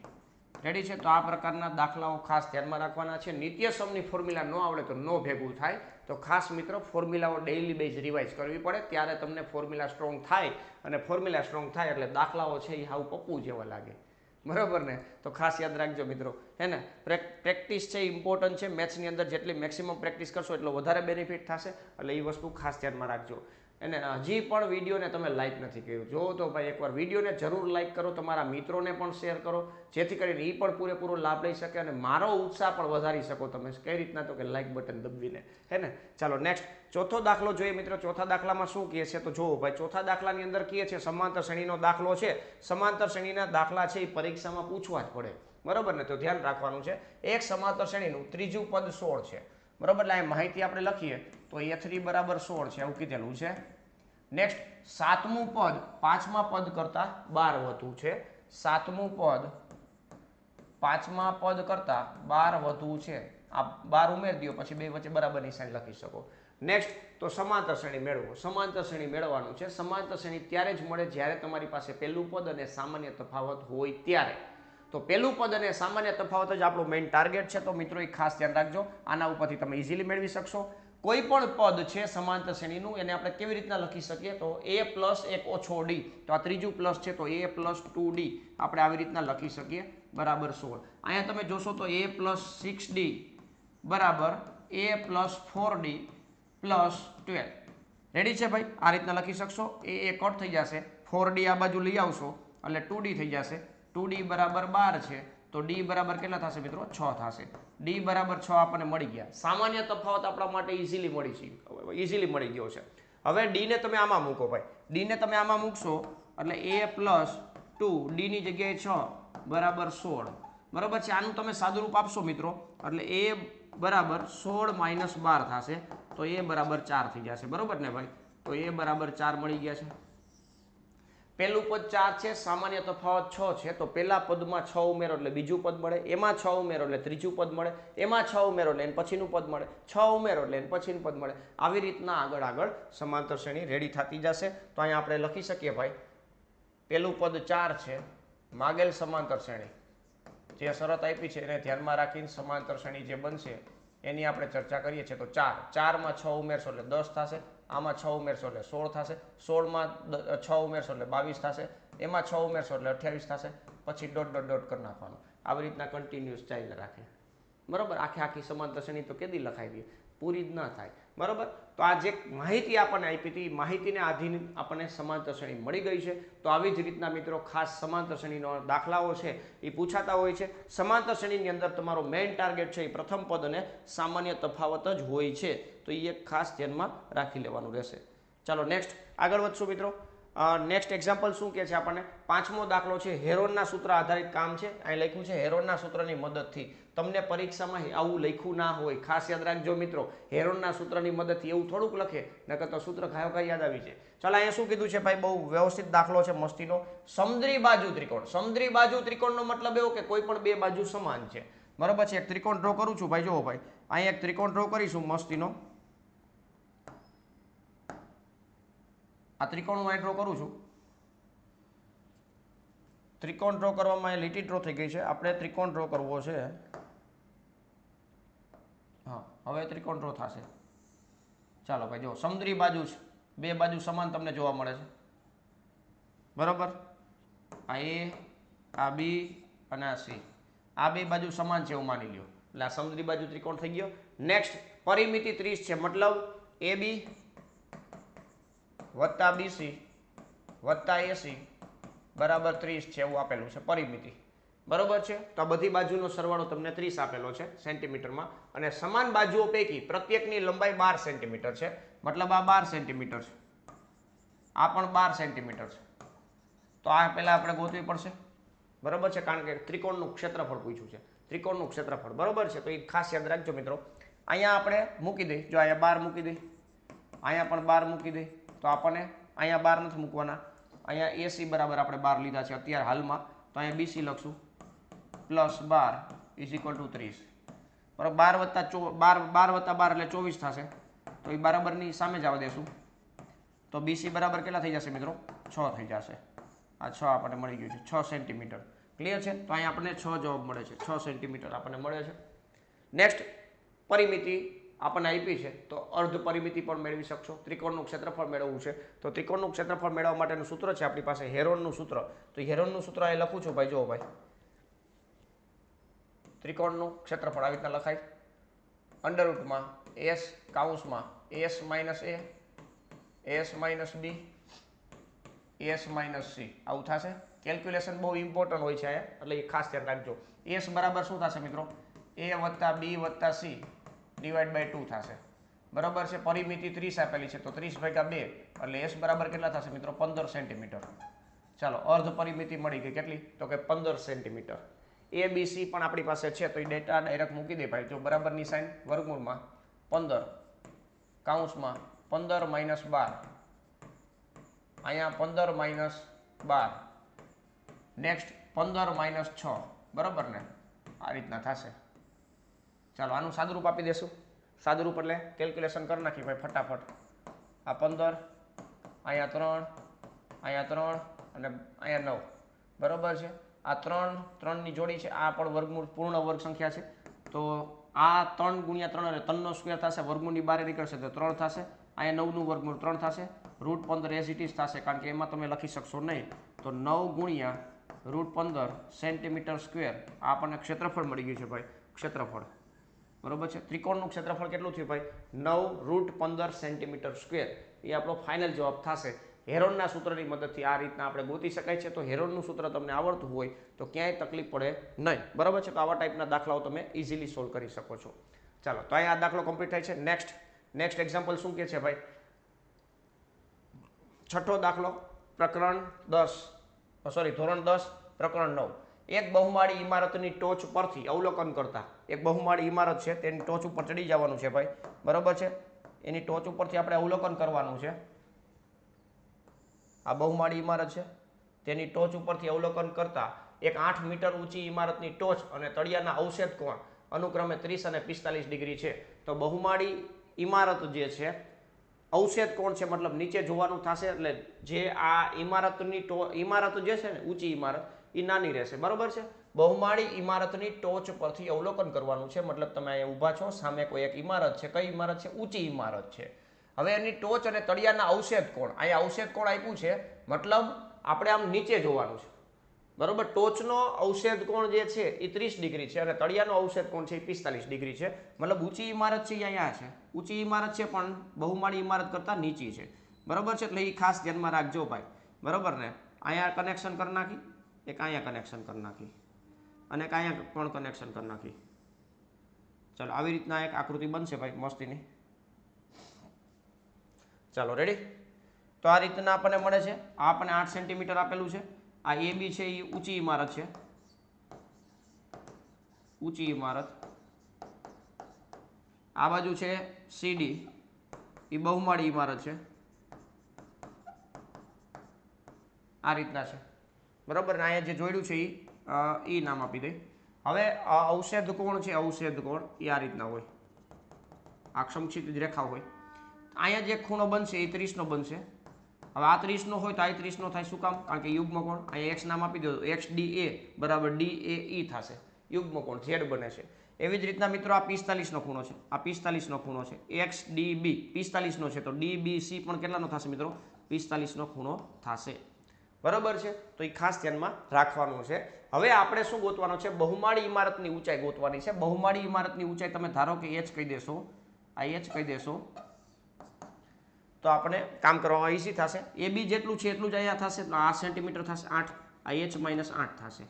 રેડી છે? તો આ પ્રકારના દાખલાઓ ખાસ ધ્યાનમાં રાખવાના છે. નિત્યસમની ફોર્મ્યુલા ન આવડે તો ન ભેગું થાય. તો ખાસ મિત્રો ફોર્મ્યુલાઓ ડેઇલી બેઝ રિવાઇઝ કરવી પડે ત્યારે તમને ફોર્મ્યુલા સ્ટ્રોંગ થાય. અને ફોર્મ્યુલા સ્ટ્રોંગ થાય એટલે દાખલાઓ છે એ હાવ પપ્પુ જેવા લાગે. બરાબર ને? તો ખાસ યાદ રાખજો મિત્રો. હે ને? પ્રેક્ટિસ છે ઇમ્પોર્ટન્ટ છે. મેથ્સની અંદર જેટલી મેક્સિમમ પ્રેક્ટિસ કરશો એટલો વધારે બેનિફિટ થશે. એટલે એ વસ્તુ ખાસ ધ્યાનમાં રાખજો. અને હજી પણ વિડીયોને તમે લાઇક નથી કર્યું, જો તો ભાઈ એકવાર વિડીયોને જરૂર લાઇક કરો. તમારા મિત્રોને પણ શેર કરો જેથી કરીને એ પણ પૂરેપૂરો લાભ લઈ શકે અને મારો ઉત્સાહ પણ વધારી શકો તમે. કઈ રીતના? તો કે લાઇક બટન દબાવીને. હે ને? ચાલો નેક્સ્ટ ચોથો દાખલો જોઈએ મિત્રો. ચોથા દાખલામાં શું કહે છે? તો જુઓ ભાઈ, ચોથા દાખલાની અંદર કહે છે સમાંતર શ્રેણીનો દાખલો છે. સમાંતર શ્રેણીના દાખલા છે એ પરીક્ષામાં પૂછવા જ પડે. બરોબર ને? તો ધ્યાન રાખવાનું છે. એક સમાંતર શ્રેણીનું ત્રીજું પદ 16 છે. બરોબર? એટલે આ માહિતી આપણે લખીએ તો a3 = 16 છે આવું કીધેલું છે. નેક્સ્ટ 7મું પદ 5મા પદ કરતા 12 વધુ છે. 7મું પદ 5મા પદ કરતા 12 વધુ છે. આ 12 ઉમેરી દો પછી બે વચ્ચે બરાબરની સાઈન લખી શકો. નેક્સ્ટ તો સમાંતર શ્રેણી મેળવો. સમાંતર શ્રેણી મેળવવાનું છે. સમાંતર શ્રેણી ત્યારે જ મળે જ્યારે તમારી પાસે પહેલું પદ અને સામાન્ય તફાવત હોય ત્યારે. તો પહેલું પદ અને સામાન્ય તફાવત જ આપણું મેઇન ટાર્ગેટ છે. તો મિત્રો એ ખાસ ધ્યાન રાખજો. આના ઉપરથી તમે ઇઝીલી મેળવી શકશો. કોઈ પણ પદ છે સમાંતર શ્રેણીનું એને આપણે કેવી રીતના લખી શકીએ? તો a + 1 - d. તો આ ત્રીજું પ્લસ છે તો a + 2d આપણે આવી રીતના લખી શકીએ બરાબર 16. અહીંયા તમે જોશો તો a + 6d બરાબર a + 4d + 12. રેડી છે ભાઈ? આ રીતના લખી શકશો. a કટ થઈ જશે, 4d આ બાજુ લઈ આવશો એટલે 2d થઈ જશે. 2d = 12 છે તો d બરાબર કેટલા થશે મિત્રો? 6 થશે. d = 6 આપણને મળી ગયા. સામાન્ય તફાવત આપણા માટે ઇઝીલી મળી ગયો છે. હવે d ને તમે આમાં મૂકો ભાઈ. d ને તમે આમાં મૂકશો એટલે a + 2 d ની જગ્યાએ 6 = 16 બરાબર છે। આનું તમે સાદુરૂપ આપશો મિત્રો એટલે એ બરાબર 16 માઇનસ 12 થશે તો એ બરાબર 4 થઈ જશે બરાબર ને ભાઈ। તો એ બરાબર 4 મળી ગયા છે। પહેલું પદ 4 છે, સામાન્ય તફાવત 6 છે, તો પહેલા પદમાં 6 ઉમેરો એટલે બીજું પદ મળે, એમાં 6 ઉમેરો એટલે ત્રીજું પદ મળે, એમાં 6 ઉમેરો એટલે એને પછીનું પદ મળે, 6 ઉમેરો એટલે એને પછીનું પદ મળે। આવી રીતના આગળ આગળ સમાંતર શ્રેણી રેડી થતી જશે। તો અહીંયા આપણે લખી શકીએ ભાઈ પહેલું પદ 4 છે, માગેલ સમાંતર શ્રેણી જે શરત આપી છે એને ધ્યાનમાં રાખીને સમાંતર શ્રેણી જે બનશે એની આપણે ચર્ચા કરીએ છીએ। તો 4 માં 6 ઉમેરશો એટલે 10 થશે, આમાં 6 ઉમેરશો એટલે 16 થશે, 16 માં 6 ઉમેરશો એટલે 22 થશે, એમાં 6 ઉમેરશો એટલે 28 થશે, પછી ડોટ ડોટ ડોટ કરી નાખવાનું। આવી રીતના કન્ટિન્યુઅસ ચાલ્યા રાખે બરાબર। આખી સમાંતર શ્રેણી તો કેદી લખાઈ દઈએ, પૂરી જ ના થાય બરાબર। તો આ જે માહિતી આપણને આપી હતી માહિતીને આધીન આપણને સમાંતર શ્રેણી મળી ગઈ છે। તો આવી જ રીતના મિત્રો ખાસ સમાંતર શ્રેણીનો દાખલાઓ છે એ પૂછાતા હોય છે। સમાંતર શ્રેણીની અંદર તમારો મેઇન ટાર્ગેટ છે એ પ્રથમ પદ અને સામાન્ય તફાવત જ હોય છે, તો એ એક ખાસ ધ્યાનમાં રાખી લેવાનું રહેશે। ચાલો નેક્સ્ટ આગળ વધશું મિત્રો। નેક્સ્ટ એક્ઝામ્પલ શું કહે છે આપણને, પાંચમો દાખલો છે હેરોનના સૂત્ર આધારિત કામ છે। અહીં લખ્યું છે હેરોનના સૂત્રની મદદથી। તમને પરીક્ષામાં આવું લખ્યું ના હોય, ખાસ યાદ રાખજો મિત્રો, હેરોનના સૂત્રની મદદથી એવું થોડુંક લખે નકર તો સૂત્ર ખાયો ખાઈ યાદ આવી જાય। ચાલો અહીંયા શું કીધું છે ભાઈ, બહુ વ્યવસ્થિત દાખલો છે મસ્તીનો। સમદ્રી બાજુ ત્રિકોણ, સમદ્રી બાજુ ત્રિકોણનો મતલબ એવો કે કોઈ પણ બે બાજુ સમાન છે બરાબર છે। એક ત્રિકોણ ડ્રો કરું છું ભાઈ, જુઓ ભાઈ અહીંયા એક ત્રિકોણ ડ્રો કરીશું મસ્તીનો। આ ત્રિકોણ હું ડ્રો કરું છું, ત્રિકોણ ડ્રો કરવામાં એ લીટી ડ્રો થઈ ગઈ છે, આપણે ત્રિકોણ ડ્રો કરવો છે। હા હવે ત્રિકોણ ડ્રો થશે। ચાલો ભાઈ જો સમદ્રી બાજુ છે, બે બાજુ સમાન તમને જોવા મળે છે બરાબર। આ એ, આ બી અને આ સી, આ બે બાજુ સમાન છે એવું માની લ્યો એટલે આ સમદ્રી બાજુ ત્રિકોણ થઈ ગયો। નેક્સ્ટ પરિમિતિ 30 છે, મતલબ એ બી વત્તા બીસી વત્તા એસી બરાબર 30 છે એવું આપેલું છે પરિમિતિ બરાબર છે। તો આ બધી બાજુનો સરવાળો તમને 30 આપેલો છે સેન્ટીમીટરમાં, અને સમાન બાજુઓ પૈકી પ્રત્યેકની લંબાઈ 12 સેન્ટીમીટર છે, મતલબ આ 12 સેન્ટીમીટર છે, આ પણ 12 સેન્ટીમીટર છે। તો આ પહેલા આપણે ગોતવી પડશે બરાબર છે, કારણ કે ત્રિકોણનું ક્ષેત્રફળ પૂછ્યું છે, ત્રિકોણનું ક્ષેત્રફળ બરાબર છે। તો એ ખાસ યાદ રાખજો મિત્રો। અહીંયા આપણે મૂકી દઈ, જો અહીંયા 12 મૂકી દઈ, અહીંયા પણ 12 મૂકી દઈ, તો આપણને અહીંયા 12 નથી મૂકવાના, અહીંયા એસી બરાબર આપણે 12 લીધા છે અત્યારે હાલમાં, તો અહીંયા બીસી લખશું પ્લસ 12 ઇઝ ઇક્વલ ટુ 30 બરાબર। 12 વત્તા 12 એટલે 24 થશે, તો એ બરાબરની સામે જવા દેશું, તો બીસી બરાબર કેટલા થઈ જશે મિત્રો, 6 થઈ જશે। આ 6 આપણને મળી ગયું છે, 6 સેન્ટીમીટર ક્લિયર છે। તો અહીંયા આપણને 6 જવાબ મળે છે, 6 સેન્ટીમીટર આપણને મળે છે। નેક્સ્ટ પરિમિતિ આપણને આપી છે તો અર્ધ પરિમિતિ પણ મેળવી શકશો। ત્રિકોણનું ક્ષેત્રફળ મેળવવું છે તો ત્રિકોણનું ક્ષેત્રફળ મેળવવા માટેનું સૂત્ર છે આપણી પાસે હેરોનનું સૂત્ર। તો હેરોનનું સૂત્ર અહીં લખું છું ભાઈ, જુઓ ભાઈ ત્રિકોણનું ક્ષેત્રફળ આવી રીતના લખાય, અંડરરૂટમાં એસ કાઉન્સમાં એસ માઇનસ એ, એસ માઇનસ બી, એસ માઇનસ સી, આવું થશે। કેલ્ક્યુલેશન બહુ ઇમ્પોર્ટન્ટ હોય છે એટલે એ ખાસ ધ્યાન રાખજો। એસ બરાબર શું થશે મિત્રો, એ વત્તા બી વત્તા સી ડિવાઈડ બાય 2 થશે બરાબર છે। પરિમિતિ 30 આપેલી છે તો 30 ભાગ્યા 2 એટલે એસ બરાબર કેટલા થશે મિત્રો, 15 સેન્ટીમીટર। ચાલો અર્ધ પરિમિતિ મળી ગઈ, કેટલી તો કે 15 સેન્ટીમીટર। એ બી સી પણ આપણી પાસે છે તો એ ડેટા ડાયરેક્ટ મૂકી દે ભાઈ, જો બરાબરની સાઈન વર્ગમૂળમાં 15 કાઉન્સમાં 15 માઇનસ 12, અહીંયા 15 માઇનસ 12, નેક્સ્ટ 15 માઇનસ 6 બરાબર ને, આ રીતના થશે। ચાલો આનું સાદુરૂપ આપી દેશું, સાદુરૂપ એટલે કેલ્ક્યુલેશન કરી નાખી ભાઈ ફટાફટ। આ 15, અહીંયા 3, અહીંયા 3 અને અહીંયા 9 બરાબર છે। આ 3 ની જોડી છે, આ પણ વર્ગમૂળ પૂર્ણ વર્ગ સંખ્યા છે, તો આ 3 ગુણ્યા 3 એટલે 3 નો સ્ક્વેર થશે, વર્ગમૂળની બહાર નીકળશે તો 3 થશે, અહીંયા 9 નું વર્ગમૂળ 3 થશે, રૂટ 15 એઝ ઇટ ઇઝ થશે, કારણ કે એમાં તમે લખી શકશો નહીં, તો 9 ગુણ્યા રૂટ 15 સેન્ટીમીટર સ્ક્વેર આ આપણને ક્ષેત્રફળ મળી ગયું છે ભાઈ, ક્ષેત્રફળ બરોબર છે। ત્રિકોણનું ક્ષેત્રફળ કેટલું થયું ભાઈ, 9 રૂટ 15 સેન્ટીમીટર સ્ક્વેર, એ આપણો ફાઇનલ જવાબ થશે। હેરોનના સૂત્રની મદદથી આ રીતના આપણે ગોતી શકાય છે। તો હેરોનનું સૂત્ર તમને આવડતું હોય તો ક્યાંય તકલીફ પડે નહીં બરાબર છે। તો આવા ટાઈપના દાખલાઓ તમે ઇઝીલી સોલ્વ કરી શકો છો। ચાલો તો અહીંયા આ દાખલો કમ્પ્લીટ થાય છે। નેક્સ્ટ એક્ઝામ્પલ શું કહે છે ભાઈ, છઠ્ઠો દાખલો પ્રકરણ 10 ધોરણ 10 પ્રકરણ 9। એક બહુમાળી ઇમારતની ટોચ પરથી અવલોકન કરતા, એક બહુમાળી ઇમારત છે તેની ટોચ ઉપર ચડી જવાનું છે ભાઈ, બરોબર છે, એની ટોચ ઉપરથી આપણે અવલોકન કરવાનું છે. આ બહુમાળી ઇમારત છે તેની ટોચ ઉપરથી અવલોકન કરતા એક 8 મીટર ઊંચી ઇમારતની ટોચ અને તળિયાના અવક્ષેપ કોણ અનુક્રમે 30 અને 45 ડિગ્રી છે. તો બહુમાળી ઇમારત જે છે અવક્ષેપ કોણ છે મતલબ નીચે જોવાનું થશે, એટલે જે આ ઇમારત જે છે ને ઊંચી ઇમારત એ નાની રહેશે, બરોબર છે. બહુમાળી ઇમારતની ટોચ પરથી અવલોકન કરવાનું છે, મતલબ તમે અહીંયા ઊભા છો, સામે કોઈ એક ઇમારત છે. કઈ ઇમારત છે? ઊંચી ઇમારત છે. હવે એની ટોચ અને તળિયાના અવક્ષેપ કોણ, અહીંયા અવક્ષેપ કોણ આપ્યું છે, મતલબ આપણે આમ નીચે જોવાનું છે, બરોબર. ટોચનો અવક્ષેપ કોણ જે છે એ 30 ડિગ્રી છે અને તળિયાનો અવક્ષેપ કોણ છે એ 45 ડિગ્રી છે. મતલબ ઊંચી ઇમારત છે એ અહીંયા છે, ઊંચી ઇમારત છે પણ બહુમાળી ઇમારત કરતાં નીચી છે, બરોબર છે. એટલે એ ખાસ ધ્યાનમાં રાખજો ભાઈ, બરોબર ને. અહીંયા કનેક્શન કરી નાખી, એક અહીંયા કનેક્શન કરી નાખી અને એક અહીંયા પણ કનેક્શન કરી નાખી. ચાલો આવી રીતના એક આકૃતિ બનશે ભાઈ મસ્તીની. ચાલો રેડી. તો આ રીતના આપણને મળે છે. આ આપણને 8 સેન્ટીમીટર આપેલું છે. આ એ બી છે એ ઊંચી ઇમારત છે, ઊંચી ઇમારત. આ બાજુ છે સીડી, એ બહુમાળી ઇમારત છે. આ રીતના છે, બરોબર ને. અહીંયા જે જોડ્યું છે એ નામ આપી દે. હવે અવક્ષેપ કોણ છે, અવક્ષેપ કોણ એ આ રીતના હોય, આ સમક્ષિતિજ રેખા હોય. અહીંયા જે ખૂણો બનશે એ 30 નો બનશે. હવે આ 30 નો હોય તો આ 30 નો થાય, શું કામ? કારણ કે યુગ્મ કોણ, અહીંયા એક્સ નામ આપી દો, એક્સ ડી એ બરાબર DAE થશે, યુગ્મ કોણ ઝેડ બને છે. એવી જ રીતના મિત્રો આ 45 નો ખૂણો છે, આ 45 નો ખૂણો છે, XDB 45 નો છે તો DBC પણ કેટલાનો થશે મિત્રો? 45 નો ખૂણો થશે, બરોબર છે. તો એ ખાસ ધ્યાનમાં રાખવાનું છે. હવે આપણે શું ગોતવાનું છે? બહુમાળી ઇમારતની ઊંચાઈ ગોતવાની છે. બહુમાળી ઇમારતની ઊંચાઈ તમે ધારો કે h કહી દેશો, આ h કહી દેશો તો આપણે કામ કરવામાં ઈઝી થશે. એ બી જેટલું છે એટલું જ અહીંયા થશે, તો 8 સેન્ટીમીટર થશે, 8 આ h માઇનસ 8 થશે,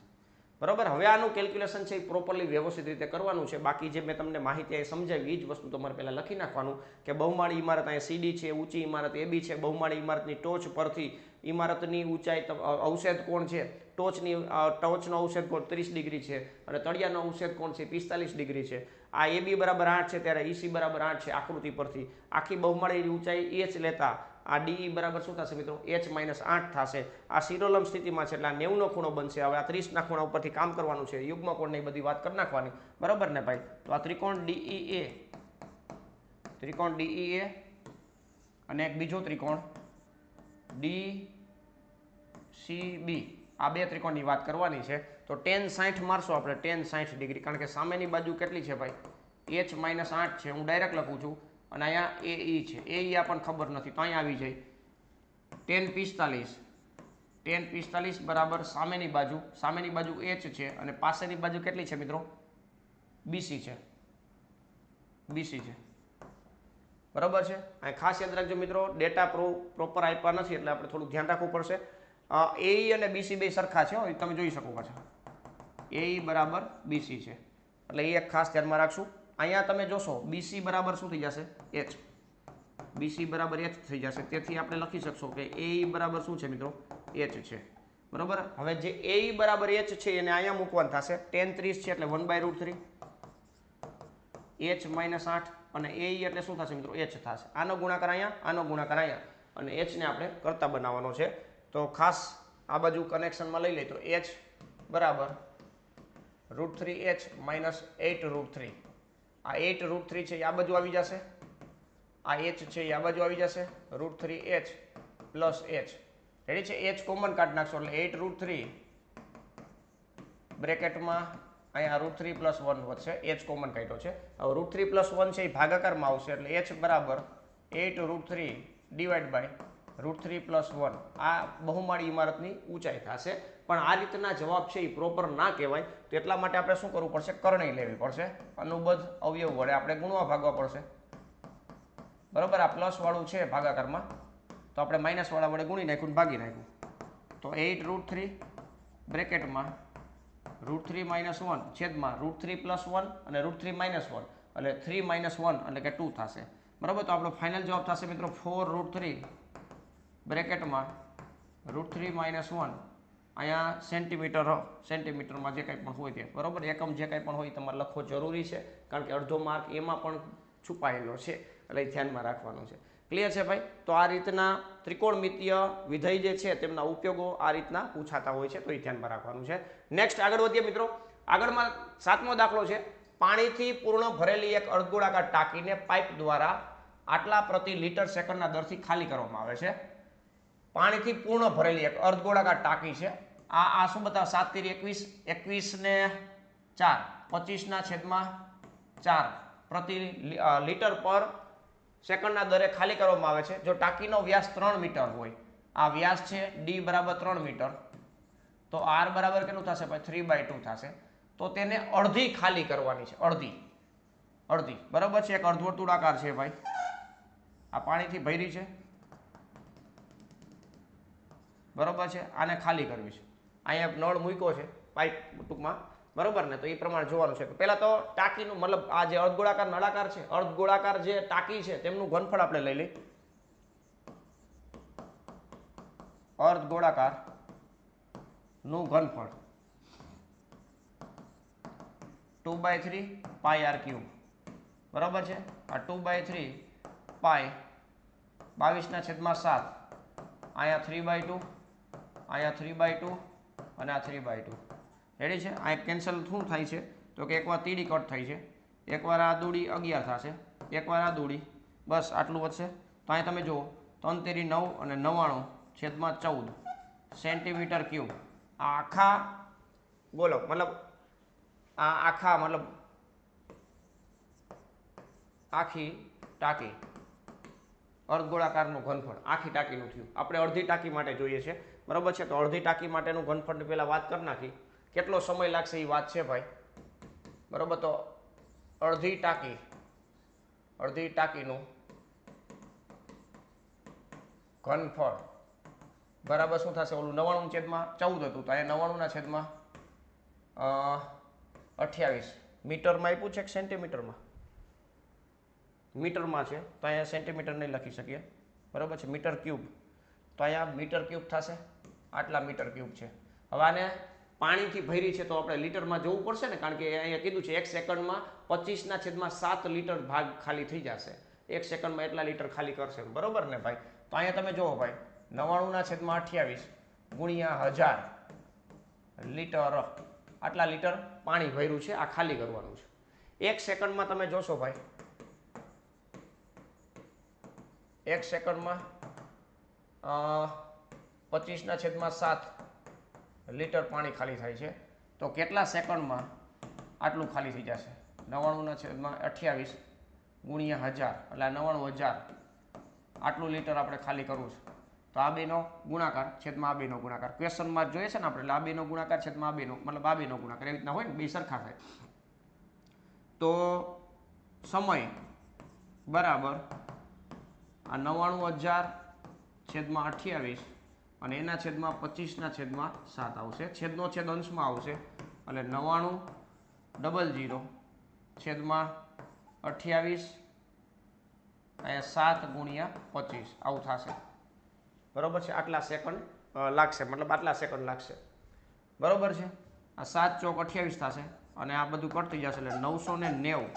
બરોબર. હવે આનું કેલ્ક્યુલેશન છે એ પ્રોપરલી વ્યવસ્થિત રીતે કરવાનું છે. બાકી જે મેં તમને માહિતી સમજાવી એ જ વસ્તુ તમારે પહેલાં લખી નાખવાનું કે બહુમાળી ઇમારત અહીંયા સીડી છે, ઊંચી ઇમારત એ બી છે, બહુમાળી ઇમારતની ટોચ પરથી ઇમારતની ઊંચાઈ અવક્ષેપ કોણ છે, ટોચનો અવક્ષેપ કોણ 30 ડિગ્રી છે અને તળિયાનો અવક્ષેપ કોણ છે 45 ડિગ્રી છે. આ એ બી બરાબર 8 છે ત્યારે EC બરાબર 8 છે. આકૃતિ પરથી આખી બહુમાળીની ઊંચાઈ h લેતા આ DE બરાબર શું થશે મિત્રો? h માઇનસ 8 થશે. આ શિરોલંબ સ્થિતિમાં છે એટલે આ 90 નો ખૂણો બનશે. હવે આ 30 ના ખૂણા ઉપરથી કામ કરવાનું છે, યુગ્મ કોણની બધી વાત કરી નાખવાની, બરાબર ને ભાઈ. તો આ ત્રિકોણ DEA અને એક બીજો ત્રિકોણ DCB, આ બે ત્રિકોણની વાત કરવાની છે. તો tan 60 મારશો આપણે, tan 60 ડિગ્રી, કારણ કે સામેની બાજુ કેટલી છે ભાઈ? h માઇનસ 8 છે, હું ડાયરેક્ટ લખું છું. અને અહીંયા AE છે, AE આપણને ખબર નથી તો અહીંયા આવી જાય tan 45 બરાબર સામેની બાજુ h છે અને પાસેની બાજુ કેટલી છે મિત્રો? BC છે, બરાબર છે. અહીં ખાસ યાદ રાખજો મિત્રો, ડેટા પ્રોપર આપ્યા નથી એટલે આપણે થોડું ધ્યાન રાખવું પડશે. AE અને BC બે સરખા છે, તમે જોઈ શકો પાછા AE બરાબર BC છે એટલે એ એક ખાસ ધ્યાનમાં રાખશું. અહીંયા તમે જોશો BC બરાબર શું થઈ જશે? h, BC બરાબર h થઈ જશે. તેથી આપણે લખી શકશો કે AE બરાબર શું છે મિત્રો? h છે, બરાબર. હવે જે AE બરાબર h છે એને અહીંયા મૂકવાનું થશે. tan 30 છે એટલે 1/√3 h માઇનસ 8 અને AE એટલે શું થશે મિત્રો? h થશે. આનો ગુણાકાર અહીંયા, આનો ગુણાકાર અહીંયા અને h ને આપણે કરતા બનાવવાનો છે. તો ખાસ આ બાજુ કનેક્શનમાં લઈ લઈએ તો h બરાબર √3h માઇનસ 8√3. આ 8√3 છે એ આ બાજુ આવી જશે, આ h છે એ આ બાજુ આવી જશે, √3h પ્લસ h. રેડી છે? h કોમન કાઢી નાખશો એટલે 8√3 બ્રેકેટમાં અહીંયા √3 પ્લસ 1 વધશે, h કોમન કાઢ્યો છે. હવે √3 પ્લસ 1 છે એ ભાગાકારમાં આવશે એટલે h બરાબર 8√3 ડિવાઈડ બાય √3 પ્લસ 1. આ બહુમાળી ઇમારતની ઊંચાઈ થશે. પણ આ રીતના જવાબ છે એ પ્રોપર ના કહેવાય તો એટલા માટે આપણે શું કરવું પડશે? કરણી લેવી પડશે. અનુબદ્ધ અવયવ વડે આપણે ગુણવા ભાગવા પડશે, બરાબર. આ પ્લસ વાળું છે ભાગાકારમાં તો આપણે માઇનસ વાળા વડે ગુણી નાખ્યું, ભાગી નાખ્યું. તો 8√3 બ્રેકેટમાં √3 માઇનસ 1 છેદમાં √3 પ્લસ 1 અને √3 માઇનસ 1 એટલે 3 માઇનસ 1 એટલે કે 2 થશે, બરાબર. તો આપણો ફાઇનલ જવાબ થશે મિત્રો 4√3 બ્રેકેટમાં √3 માઇનસ 1 અહીંયા સેન્ટીમીટરમાં જે કંઈ પણ હોય તે બરાબર, એકમ જે કંઈ પણ હોય તમારે લખવો જરૂરી છે, કારણ કે અડધો માર્ક એમાં પણ છુપાયેલો છે, એટલે એ ધ્યાનમાં રાખવાનું છે. ક્લિયર છે ભાઈ? તો આ રીતના ત્રિકોણમિતીય વિધેય જે છે તેમના ઉપયોગો આ રીતના પૂછાતા હોય છે, તો એ ધ્યાનમાં રાખવાનું છે. નેક્સ્ટ આગળ વધીએ મિત્રો. આગળમાં 7મો દાખલો છે. પાણીથી પૂર્ણ ભરેલી એક અર્ધગોળાકાર ટાંકીને પાઇપ દ્વારા આટલા પ્રતિ લીટર સેકન્ડના દરથી ખાલી કરવામાં આવે છે. પાણીથી પૂર્ણ ભરેલી એક અર્ધગોળાકાર ટાંકી છે. આ શું બતાવે? 7 × 21, 21 ને 4, 25/4 પ્રતિ લીટર પર સેકન્ડના દરે ખાલી કરવામાં આવે છે. જો ટાંકીનો વ્યાસ 3 મીટર હોય, આ વ્યાસ છે d બરાબર 3 મીટર, તો r બરાબર કેટલું થશે ભાઈ? 3/2 થશે. તો તેને અડધી ખાલી કરવાની છે, અડધી બરાબર છે. એક અર્ધવર્તુળાકાર છે ભાઈ, આ પાણીથી ભરી છે બરોબર છે, આને ખાલી કરવી છે. અહીંયા નળ મૂક્યો છે પાઇપ ટૂંકમાં બરોબર ને, તો એ પ્રમાણે જોવાનું છે. પહેલા તો ટાંકીનું મતલબ આ જે અર્ધગોળાકાર નળાકાર છે, અર્ધગોળાકાર જે ટાંકી છે તેમનું ઘનફળ આપણે લઈ લઈએ. અર્ધગોળાકાર નું ઘનફળ 2/3 પાઈ r³ બરાબર છે. આ 2/3 પાઈ 22/7, અહીંયા 3/2, અહીંયા 3/2 અને આ 3/2. રેડી છે? આ કેન્સલ શું થાય છે તો કે એકવાર તીડી કટ થાય છે, એકવાર આ દૂડી 11 થશે, એકવાર આ દૂડી, બસ આટલું વધશે. તો અહીંયા તમે જુઓ 3 × 9 અને 99/14 સેન્ટીમીટર ક્યુબ. આ આખા બોલો મતલબ આ આખા મતલબ આખી ટાંકી અર્ધગોળાકારનું ઘનફળ આખી ટાંકીનું થયું. આપણે અડધી ટાંકી માટે જોઈએ છે બરાબર છે, તો અડધી ટાંકી માટેનું ઘનફળની પહેલાં વાત કરી નાખી. કેટલો સમય લાગશે એ વાત છે ભાઈ બરાબર. તો અડધી ટાંકીનું ઘનફળ બરાબર શું થશે? ઓલું 99/14 હતું, તો અહીંયા 99/28 મીટરમાં આપ્યું છે કે સેન્ટીમીટરમાં? મીટરમાં છે, તો અહીંયા સેન્ટીમીટર નહીં લખી શકીએ બરાબર છે. મીટર ક્યુબ, તો અહીંયા મીટર ક્યુબ થશે, આટલા મીટર ક્યુબ છે. હવે આને પાણીથી ભરી છે તો આપણે લીટરમાં જવું પડશે ને, કારણ કે અહીંયા કીધું છે 1 સેકન્ડમાં 25/7 લીટર ભાગ ખાલી થઈ જશે. 1 સેકન્ડમાં એટલા લીટર ખાલી કરશે બરોબર ને ભાઈ. તો અહીંયા તમે જુઓ ભાઈ 99/28 ગુણ્યા 1000 લીટર, આટલા લીટર પાણી ભર્યું છે, આ ખાલી કરવાનું છે. 1 સેકન્ડમાં તમે જોશો ભાઈ, 1 સેકન્ડમાં 25/7 લીટર પાણી ખાલી થાય છે. તો કેટલા સેકન્ડમાં આટલું ખાલી થઈ જશે? 99/28 ગુણ્યા 1000 એટલે 99,000 આટલું લીટર આપણે ખાલી કરવું છે. તો આ બેનો ગુણાકાર છેદમાં આ બેનો ગુણાકાર ક્વેશ્ચનમાં જોઈએ છે ને આપણે, એટલે આ બેનો ગુણાકાર છેદમાં આ બેનો મતલબ આ બેનો ગુણાકાર એવી રીતના હોય ને, બે સરખા થાય. તો સમય બરાબર આ 99,000/28 અને એના છેદમાં 25/7 આવશે. છેદનો છેદ અંશમાં આવશે એટલે 99/00/28 અહીંયા 7 ગુણ્યા 25 આવું થશે બરોબર છે. આટલા સેકન્ડ લાગશે, મતલબ આટલા સેકન્ડ લાગશે બરોબર છે. આ 7 ચોક 28 થશે અને આ બધું કટ થઈ જશે એટલે 990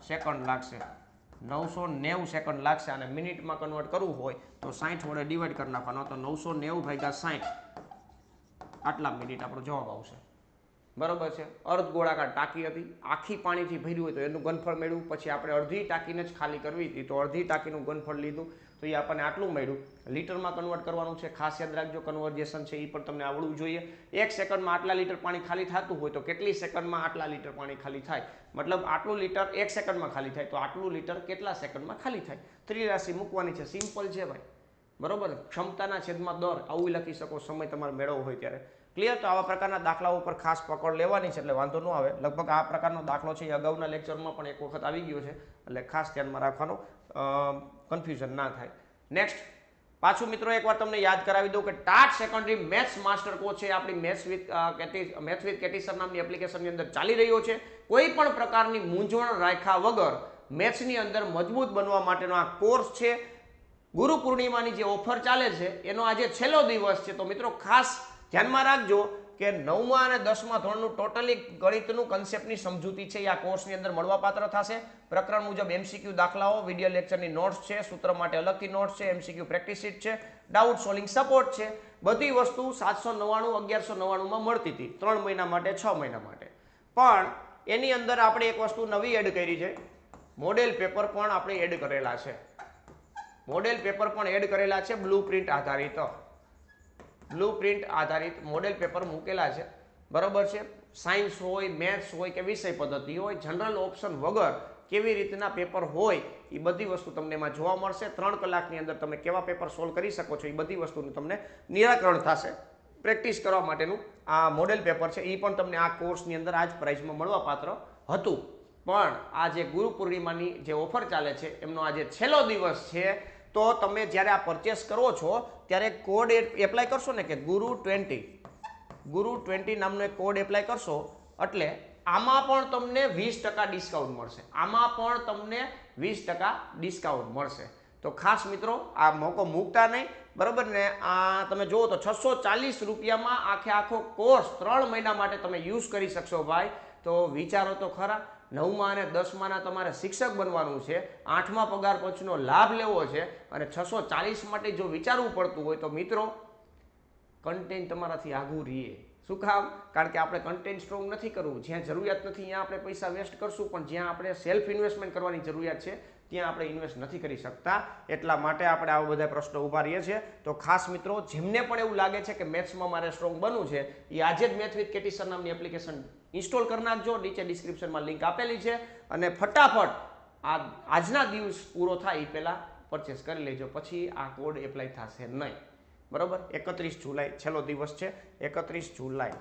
સેકન્ડ લાગશે. 990 સેકન્ડ લાગશે. અને મિનિટમાં કન્વર્ટ કરવું હોય તો 60 વડે ડિવાઈડ કરી નાખવાનો, તો 990/60 આટલા મિનિટ આપણો જવાબ આવશે બરોબર છે. અર્ધગોળાકાર ટાંકી હતી, આખી પાણીથી ભર્યું હોય તો એનું ઘનફળ મેળવ્યું. પછી આપણે અડધી ટાંકીને જ ખાલી કરવી હતી તો અડધી ટાંકીનું ઘનફળ લીધું, તો એ આપણને આટલું મળ્યું. લીટરમાં કન્વર્ટ કરવાનું છે, ખાસ યાદ રાખજો. કન્વર્જેશન છે એ પણ તમને આવડવું જોઈએ. 1 સેકન્ડમાં આટલા લીટર પાણી ખાલી થતું હોય તો કેટલી સેકન્ડમાં આટલા લીટર પાણી ખાલી થાય? મતલબ આટલું લીટર 1 સેકન્ડમાં ખાલી થાય તો આટલું લીટર કેટલા સેકન્ડમાં ખાલી થાય? ત્રિરાશિ મૂકવાની છે, સિમ્પલ છે ભાઈ બરોબર. ક્ષમતાના છેદમાં દર આવું લખી શકો સમય તમારે મેળવવો હોય ત્યારે. ક્લિયર? તો આવા પ્રકારના દાખલાઓ પર ખાસ પકડ લેવાની છે એટલે વાંધો ન આવે. લગભગ આ પ્રકારનો દાખલો છે એ અગાઉના લેક્ચરમાં પણ એક વખત આવી ગયો છે, એટલે ખાસ ધ્યાનમાં રાખવાનું, કન્ફ્યુઝન ના થાય. નેક્સ્ટ પાછું મિત્રો એકવાર તમને યાદ કરાવી દઉં કે TAT secondary maths master course છે આપણી મેથ્સ વિથ કેટી સર નામની એપ્લિકેશનની અંદર ચાલી રહ્યો છે. કોઈ પણ પ્રકારની મૂંઝવણ રાખ્યા વગર મેથ્સની અંદર મજબૂત બનવા માટેનો આ કોર્સ છે. ગુરુ પૂર્ણિમાની જે ઓફર ચાલે છે એનો આજે છેલ્લો દિવસ છે, તો મિત્રો ખાસ ધ્યાનમાં રાખજો કે 9મા અને 10મા ધોરણનું ટોટલી ગણિતનું કન્સેપ્ટની સમજૂતી છે એ આ કોર્સની અંદર મળવાપાત્ર થશે. પ્રકરણ મુજબ MCQ દાખલાઓ, વિડીયો લેક્ચરની નોટ્સ છે, સૂત્ર માટે અલગથી નોટ્સ છે, MCQ પ્રેક્ટિસ શીટ છે, ડાઉટ સોલ્વિંગ સપોર્ટ છે. બધી વસ્તુ 799 1199માં મળતી હતી 3 મહિના માટે 6 મહિના માટે. પણ એની અંદર આપણે એક વસ્તુ નવી એડ કરી છે, મોડેલ પેપર પણ આપણે એડ કરેલા છે. મોડેલ પેપર પણ એડ કરેલા છે. બ્લુપ્રિન્ટ આધારિત મોડેલ પેપર મૂકેલા છે. બરોબર છે. સાયન્સ હોય, મેથ્સ હોય કે વિષય પદ્ધતિ હોય, જનરલ ઓપ્શન વગર કેવી રીતના પેપર હોય એ બધી વસ્તુ તમને એમાં જોવા મળશે. 3 કલાકની અંદર તમે કેવા પેપર સોલ્વ કરી શકો છો એ બધી વસ્તુનું તમને નિરાકરણ થશે. પ્રેક્ટિસ કરવા માટેનું આ મોડેલ પેપર છે એ પણ તમને આ કોર્સની અંદર આ જ પ્રાઇઝમાં મળવાપાત્ર હતું. પણ આ જે ગુરુ પૂર્ણિમાની જે ઓફર ચાલે છે એમનો આજે છેલ્લો દિવસ છે. તો તમે જ્યારે આ પરચેસ કરો છો ત્યારે કોડ એપ્લાય કરશો ને કે ગુરુ20 નામનો એક કોડ એપ્લાય કરશો એટલે આમાં પણ તમને 20% ડિસ્કાઉન્ટ મળશે. આમાં પણ તમને 20% ડિસ્કાઉન્ટ મળશે. તો ખાસ મિત્રો આ મોકો મૂકતા નહીં. બરાબર ને. આ તમે જુઓ તો 640 રૂપિયામાં આખો કોર્સ 3 મહિના માટે તમે યુઝ કરી શકશો ભાઈ. તો વિચારો તો ખરા. 9મા અને 10માના તમારે શિક્ષક બનવાનું છે, 8મા પગાર પંચનો લાભ લેવો છે અને 640 માટે જો વિચારવું પડતું હોય તો મિત્રો કન્ટેન્ટ તમારાથી આઘું રહીએ. શું કામ? કારણ કે આપણે કન્ટેન્ટ સ્ટ્રોંગ નથી કરવું. જ્યાં જરૂરિયાત નથી ત્યાં આપણે પૈસા વેસ્ટ કરશું, પણ જ્યાં આપણે સેલ્ફ ઇન્વેસ્ટમેન્ટ કરવાની જરૂરિયાત છે ત્યાં આપણે ઇન્વેસ્ટ નથી કરી શકતા. એટલા માટે આપણે આવા બધા પ્રશ્નો ઊભા રહીએ છીએ. તો ખાસ મિત્રો જેમને પણ એવું લાગે છે કે મેથ્સમાં મારે સ્ટ્રોંગ બનવું છે એ આજે જ મેથ વિથ કેટી સર નામની એપ્લિકેશન ઇન્સ્ટોલ કરી નાખજો. નીચે ડિસ્ક્રિપ્શનમાં લિંક આપેલી છે અને ફટાફટ આજના દિવસ પૂરો થાય એ પહેલાં પરચેસ કરી લેજો. પછી આ કોડ એપ્લાય થશે નહીં. બરાબર. 31 જુલાઈ છેલ્લો દિવસ છે. 31 જુલાઈ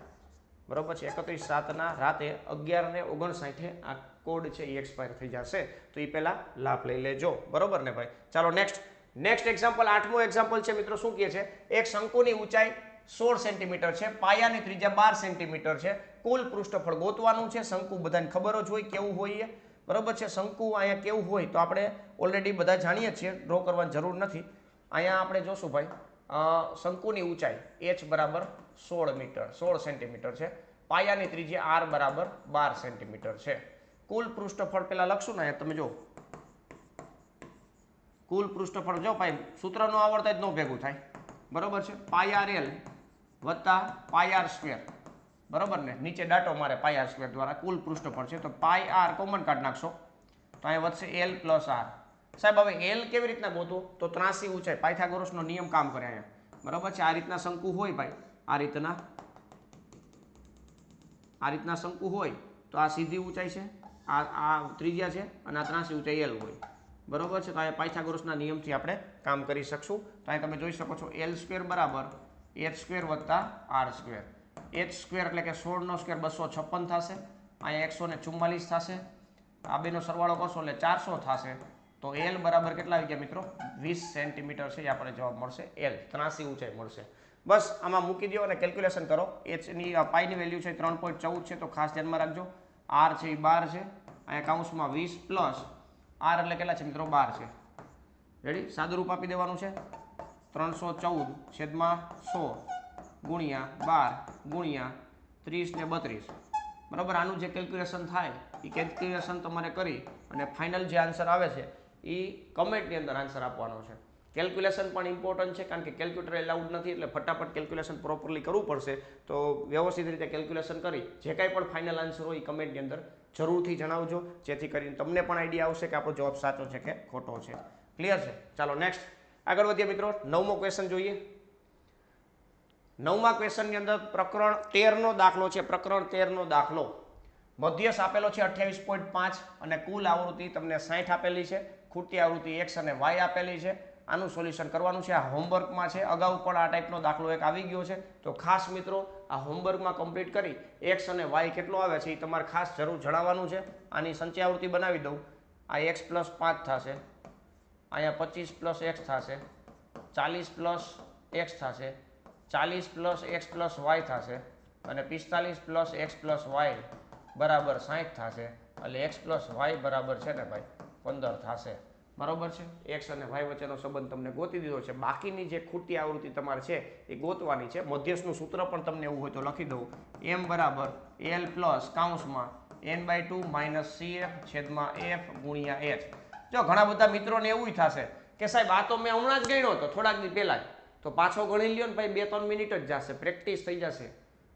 બરાબર છે. 31/7 રાતે 11:59 આ કોડ છે એ એક્સપાયર થઈ જશે. તો એ પહેલાં લાભ લઈ લેજો. બરાબર ને ભાઈ. ચાલો નેક્સ્ટ એક્ઝામ્પલ, 8મો એક્ઝામ્પલ છે મિત્રો. શું કહે છે? એક શંકુની ઊંચાઈ 16 સેન્ટીમીટર છે, પાયાની ત્રિજ્યા 12 સેન્ટીમીટર છે, કુલ પૃષ્ઠફળ ગોતવાનું છે. શંકુ બધાને ખબર જ હોય કેવું હોય. બરાબર છે. શંકુ અહીંયા કેવું હોય તો આપણે ઓલરેડી બધા જાણીએ છીએ, ડ્રો કરવાની જરૂર નથી. અહીંયા આપણે જોશું ભાઈ શંકુની ઊંચાઈ h બરાબર 16 સેન્ટીમીટર છે, પાયાની ત્રિજ્યા r બરાબર 12 સેન્ટીમીટર છે. કુલ પૃષ્ઠફળ પેલા લખશું ને તમે જો કુલ પૃષ્ઠફળ જો ભાઈ સૂત્ર નો આવડતા જ નો ભેગું થાય. બરોબર છે. πr વત્તા πr². બરોબર ને. નીચે ડાટો મારે πr² દ્વારા કુલ પૃષ્ઠફળ છે તો πr કોમન કાઢ નાખશો તો અહીંયા વધશે l + r. સાહેબ હવે l કેવી રીતના ગોતું? તો ત્રાસી ઊંચાઈ પાયથાગોરસનો નિયમ કામ કરે અહીંયા. બરાબર છે. આ રીતના શંકુ હોય ભાઈ, આ રીતના શંકુ હોય તો આ સીધી ઊંચાઈ છે, આ ત્રિજ્યા છે અને આ ત્રાસી ઊંચાઈ l હોય. બરોબર છે. તો અહીંયા પાયથાગોરસના નિયમથી આપણે કામ કરી શકશું. તો અહીં તમે જોઈ શકો છો l² બરાબર h² વત્તા r². h² એટલે કે 16 નો સ્ક્વેર 256 થશે. અહીંયા 144 થશે. આ બેનો સરવાળો કરશો એટલે 400 થશે. તો l બરાબર કેટલા આવી ગયા મિત્રો? 20 સેન્ટીમીટર છે. એ આપણે જવાબ મળશે l. ત્રાસી ઊંચાઈ મળશે. બસ આમાં મૂકી દો અને કેલ્ક્યુલેશન કરો. h પાઈની વેલ્યુ છે 3.14 છે. તો ખાસ ધ્યાનમાં રાખજો. r છે એ 12 છે. અહીંયા કાઉન્સમાં 20 પ્લસ r એટલે કેટલા છે મિત્રો? 12 છે. રેડી? સાદુરૂપ આપી દેવાનું છે. 314/100 ગુણ્યા 12 ગુણ્યા 30 ને 32. બરાબર. આનું જે કેલ્ક્યુલેશન થાય એ કેલ્ક્યુલેશન તમારે કરી અને ફાઇનલ જે આન્સર આવે છે એ કમેન્ટની અંદર આન્સર આપવાનો છે. કેલ્ક્યુલેશન પણ ઇમ્પોર્ટન્ટ છે કારણ કે કેલ્ક્યુલેટર એલાઉડ નથી એટલે ફટાફટ કેલ્ક્યુલેશન પ્રોપરલી કરવું પડશે. તો વ્યવસ્થિત રીતે કેલ્ક્યુલેશન કરી જે કાંઈ પણ ફાઇનલ આન્સર હોય એ કમેન્ટની અંદર જરૂરથી જણાવજો, જેથી કરીને તમને પણ આઈડિયા આવશે કે આપણો જવાબ સાચો છે કે ખોટો છે. ક્લિયર છે? ચાલો નેક્સ્ટ આગળ વધીએ મિત્રો. 9મો ક્વેશ્ચન જોઈએ. 9મા ક્વેશ્ચનની અંદર પ્રકરણ 13નો દાખલો છે. પ્રકરણ 13નો દાખલો મધ્યસ આપેલો છે 28.5 અને કુલ આવૃત્તિ તમને 60 આપેલી છે. ખૂટી આવૃત્તિ x અને y આપેલી છે. આનું સોલ્યુશન કરવાનું છે. આ હોમવર્કમાં છે. અગાઉ પણ આ ટાઈપનો દાખલો એક આવી ગયો છે. તો ખાસ મિત્રો આ હોમવર્કમાં કમ્પ્લીટ કરી x અને y કેટલો આવે છે એ તમારે ખાસ જરૂર જણાવવાનું છે. આની સંચય આવૃત્તિ બનાવી દઉં. આ x + 5 થશે, અહીંયા 25 + x થશે, 40 + x થશે, 40 + x + y થશે અને 45 + x + y બરાબર 60 થશે. એટલે x + y બરાબર છે ને ભાઈ 15 થશે. બરોબર છે. એક્સ અને વાય વચ્ચેનો સંબંધ તમને ગોતી દીધો છે. બાકીની જે ખૂટી આવૃત્તિ તમારે છે એ ગોતવાની છે. મધ્યસ્થનું સૂત્ર પણ તમને એવું હોય તો લખી દઉં, એમ બરાબર એલ પ્લસ કાઉન્સમાં n/2 માઇનસ cf છેદમાં f ગુણ્યા h. જો ઘણા બધા મિત્રોને એવું થશે કે સાહેબ આ તો મેં હમણાં જ ગણ્યો હતો થોડાક દી પહેલા જ, તો પાછો ગણી લ્યો ને ભાઈ 2-3 મિનિટ જ જશે, પ્રેક્ટિસ થઈ જશે.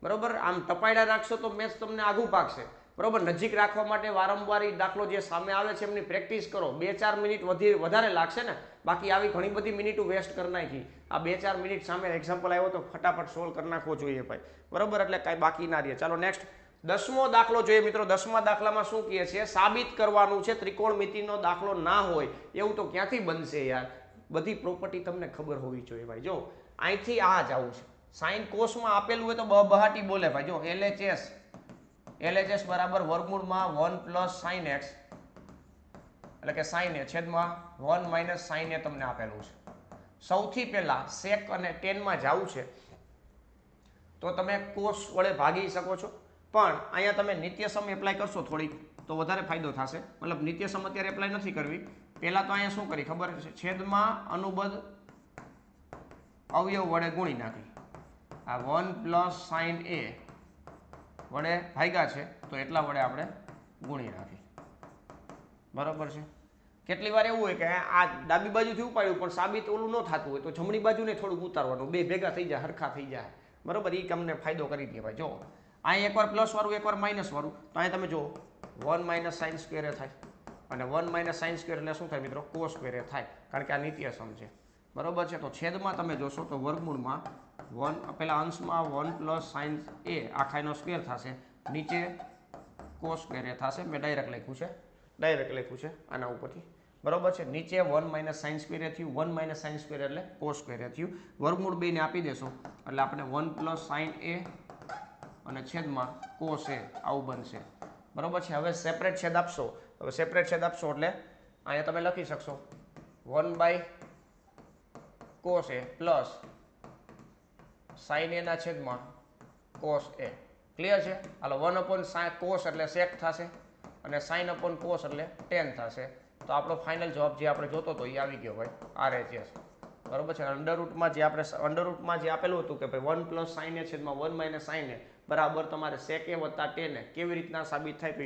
બરોબર, આમ ટપાયડા રાખશો તો મેથ્સ તમને આઘું પાકશે. બરોબર, નજીક રાખવા માટે વારંવાર એ દાખલો જે સામે આવે છે એમની પ્રેક્ટિસ કરો. 2-4 મિનિટ વધારે લાગશે ને, બાકી આવી ઘણી બધી મિનિટો વેસ્ટ કરી નાખી. આ 2-4 મિનિટ સામે એક્ઝામ્પલ આવ્યો તો ફટાફટ સોલ્વ કરી નાખવો જોઈએ ભાઈ. બરોબર, એટલે કાંઈ બાકી ના રહે. ચાલો નેક્સ્ટ 10મો દાખલો જોઈએ મિત્રો. 10મા દાખલામાં શું કહે છે? સાબિત કરવાનું છે ત્રિકોણમિતિનો દાખલો ના હોય એવું તો ક્યાંથી બનશે યાર. બધી પ્રોપર્ટી તમને ખબર હોવી જોઈએ ભાઈ. જો અહીંથી આ જ આવું છે, સાઇન કોસમાં આપેલું હોય તો બહાટી બોલે ભાઈ. જો LHS બરાબર વર્ગમૂળમાં 1 પ્લસ સાઇન એક્સ એટલે કે સાઇન એ છેદમાં 1 માઇનસ સાઇન એ તમને આપેલું છે. સૌથી પહેલા સેક અને ટેનમાં જવું છે તો તમે કોસ વડે ભાગી શકો છો, પણ અહીંયા તમે નિત્યસમ એપ્લાય કરશો થોડીક તો વધારે ફાયદો થશે. મતલબ નિત્યસમ અત્યારે એપ્લાય નથી કરવી. પહેલા તો અહીંયા શું કરી ખબર છે? છેદમાં અનુબંધ અવયવ વડે ગુણી નાખી. આ 1 પ્લસ સાઇન એ વડે ભાગ્યા છે તો એટલા વડે આપણે ગુણી નાખી. બરોબર છે. કેટલી વાર એવું હોય કે આ ડાબી બાજુથી ઉપાડ્યું પણ સાબિત ઓલું ન થતું હોય તો જમણી બાજુને થોડુંક ઉતારવાનું, બે ભેગા થઈ જાય, હરખા થઈ જાય. બરોબર, એ તમને ફાયદો કરી દે ભાઈ. જો અહીં એકવાર પ્લસ વાળું એકવાર માઇનસ વાળું, તો અહીં તમે જો 1 માઇનસ સાઇન સ્ક્વેર થાય, અને 1 માઇનસ સાઇન સ્ક્વેર એટલે શું થાય મિત્રો? કોસ સ્ક્વેર થાય, કારણ કે આ નિત્યસમ છે. બરોબર છે. તો છેદમાં તમે જોશો તો વર્ગમૂળમાં 1 પેલા અંશમાં 1 પ્લસ સાઇન એ આખાનો સ્ક્વેર થશે, નીચે કોસ સ્ક્વેર એ થશે. મેં ડાયરેક્ટ લખ્યું છે આના ઉપરથી. બરોબર છે. નીચે 1 માઇનસ સાઇન સ્ક્વેર એ થયું, 1 માઇનસ સાઇન સ્ક્વેર એટલે કોસ સ્ક્વેર એ થયું. વર્ગમૂળ બેને આપી દેશો એટલે આપણે 1 પ્લસ સાઇન એ અને છેદમાં કોસ એ આવું બનશે. બરોબર છે. હવે સેપરેટ છેદ આપશો. એટલે અહીંયા તમે લખી શકશો 1 કોસ એ પ્લસ સાઇન એ ના છેદમાં કોસ એ. ક્લિયર છે? હાલો, 1 કોસ એટલે સેક થશે અને સાઇન અપોન કોસ એટલે ટેન થશે. તો આપણો ફાઇનલ જવાબ જે આપણે જોતો હતો એ આવી ગયો ભાઈ, RHS. બરોબર છે. અંડરરૂટમાં જે આપેલું હતું કે ભાઈ 1 પ્લસ સાઇન એ છેદમાં 1 માઇનસ સાઇન એ બરાબર તમારે સેક એ વત્તા ટેન એ કેવી રીતના સાબિત થાય તો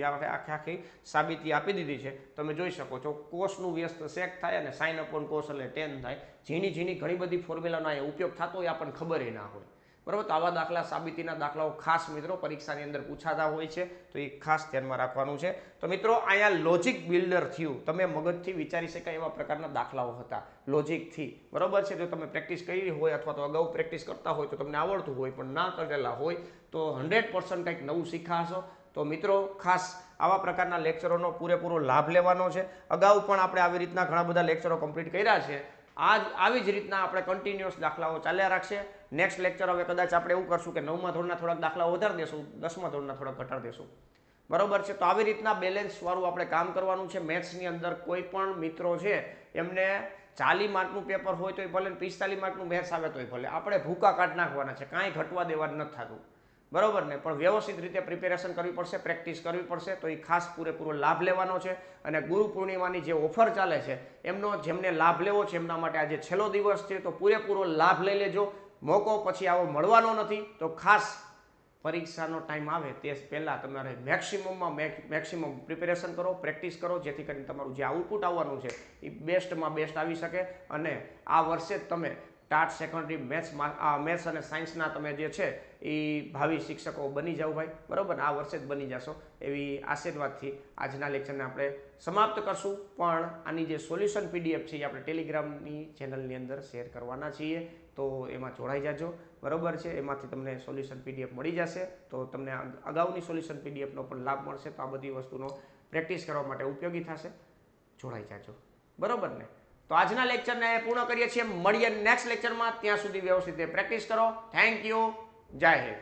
આખી સાબિતી આપી દીધી છે. તમે જોઈ શકો છો કોસનું વ્યસ્ત સેક થાય અને સાઇન અપોન કોસ એટલે ટેન થાય. ઝીણી ઘણી બધી ફોર્મ્યુલાનો ઉપયોગ થતો હોય આપણને ખબર ના હોય. બરોબર, તો આવા દાખલા, સાબિતીના દાખલાઓ ખાસ મિત્રો પરીક્ષાની અંદર પૂછાતા હોય છે, તો એ ખાસ ધ્યાનમાં રાખવાનું છે. તો મિત્રો અહીંયા લોજિક બિલ્ડર થયું, તમે મગજથી વિચારી શકાય એવા પ્રકારના દાખલાઓ હતા લોજિકથી. બરોબર છે. જો તમે પ્રેક્ટિસ કરી હોય અથવા તો અગાઉ પ્રેક્ટિસ કરતા હોય તો તમને આવડતું હોય, પણ ના કરેલા હોય તો 100% કંઈક નવું શીખાશો. તો મિત્રો ખાસ આવા પ્રકારના લેક્ચરોનો પૂરેપૂરો લાભ લેવાનો છે. અગાઉ પણ આપણે આવી રીતના ઘણા બધા લેક્ચરો કમ્પ્લીટ કર્યા છે. આવી જ રીતના આપણે કન્ટિન્યુઅસ દાખલાઓ ચાલ્યા રાખશે. નેક્સ્ટ લેક્ચર હવે કદાચ આપણે એવું કરશું કે 9મા ધોરણના થોડાક દાખલાઓ વધારી દેશું, 10મા ધોરણના થોડાક ઘટાડી દેશું. બરોબર છે. તો આવી રીતના બેલેન્સ વાળું આપણે કામ કરવાનું છે. મેથ્સની અંદર કોઈ પણ મિત્રો છે એમને 40 માર્કનું પેપર હોય તો ભલે, 45 માર્કનું મેથ્સ આવે તોય ભલે, આપણે ભૂકા કાઢ નાખવાના છે, કાંઈ ઘટવા દેવાનું નથી થતું. બરોબર ને? પણ વ્યવસ્થિત રીતે પ્રિપેરેશન કરવી પડશે, પ્રેક્ટિસ કરવી પડશે. તો એ ખાસ પૂરેપૂરો લાભ લેવાનો છે. અને ગુરુ પૂર્ણિમાની જે ઓફર ચાલે છે જેમને લાભ લેવો છે એમના માટે આજે છેલ્લો દિવસ છે, તો પૂરેપૂરો લાભ લઈ લેજો. મોકો પછી આવો મળવાનો નથી. તો ખાસ પરીક્ષાનો ટાઈમ આવે તે પહેલાં તમારે મેક્સિમમ પ્રિપેરેશન કરો, પ્રેક્ટિસ કરો, જેથી કરીને તમારું જે આઉટપુટ આવવાનું છે એ બેસ્ટમાં બેસ્ટ આવી શકે. અને આ વર્ષે જ તમે ટાટ સેકન્ડરી મેથ્સ અને સાયન્સના તમે જે છે એ ભાવિ શિક્ષકો બની જાઓ ભાઈ. બરાબર, આ વર્ષે જ બની જશો એવી આશીર્વાદથી આજના લેક્ચરને આપણે સમાપ્ત કરશું. પણ આની જે સોલ્યુશન PDF છે એ આપણે ટેલિગ્રામની ચેનલની અંદર શેર કરવાના છીએ, તો એમાં જોડાઈ જાજો. બરોબર છે. એમાંથી તમને સોલ્યુશન PDF મળી જશે, તો તમને અગાઉની સોલ્યુશન PDFનો પણ લાભ મળશે. તો આ બધી વસ્તુનો પ્રેક્ટિસ કરવા માટે ઉપયોગી થશે. જોડાઈ જાજો. બરોબર ને? તો આજના લેક્ચરને પૂર્ણ કરીએ છીએ. મળીએ નેક્સ્ટ લેક્ચરમાં. ત્યાં સુધી વ્યવસ્થિત પ્રેક્ટિસ કરો. Thank you. જય હિન્દ.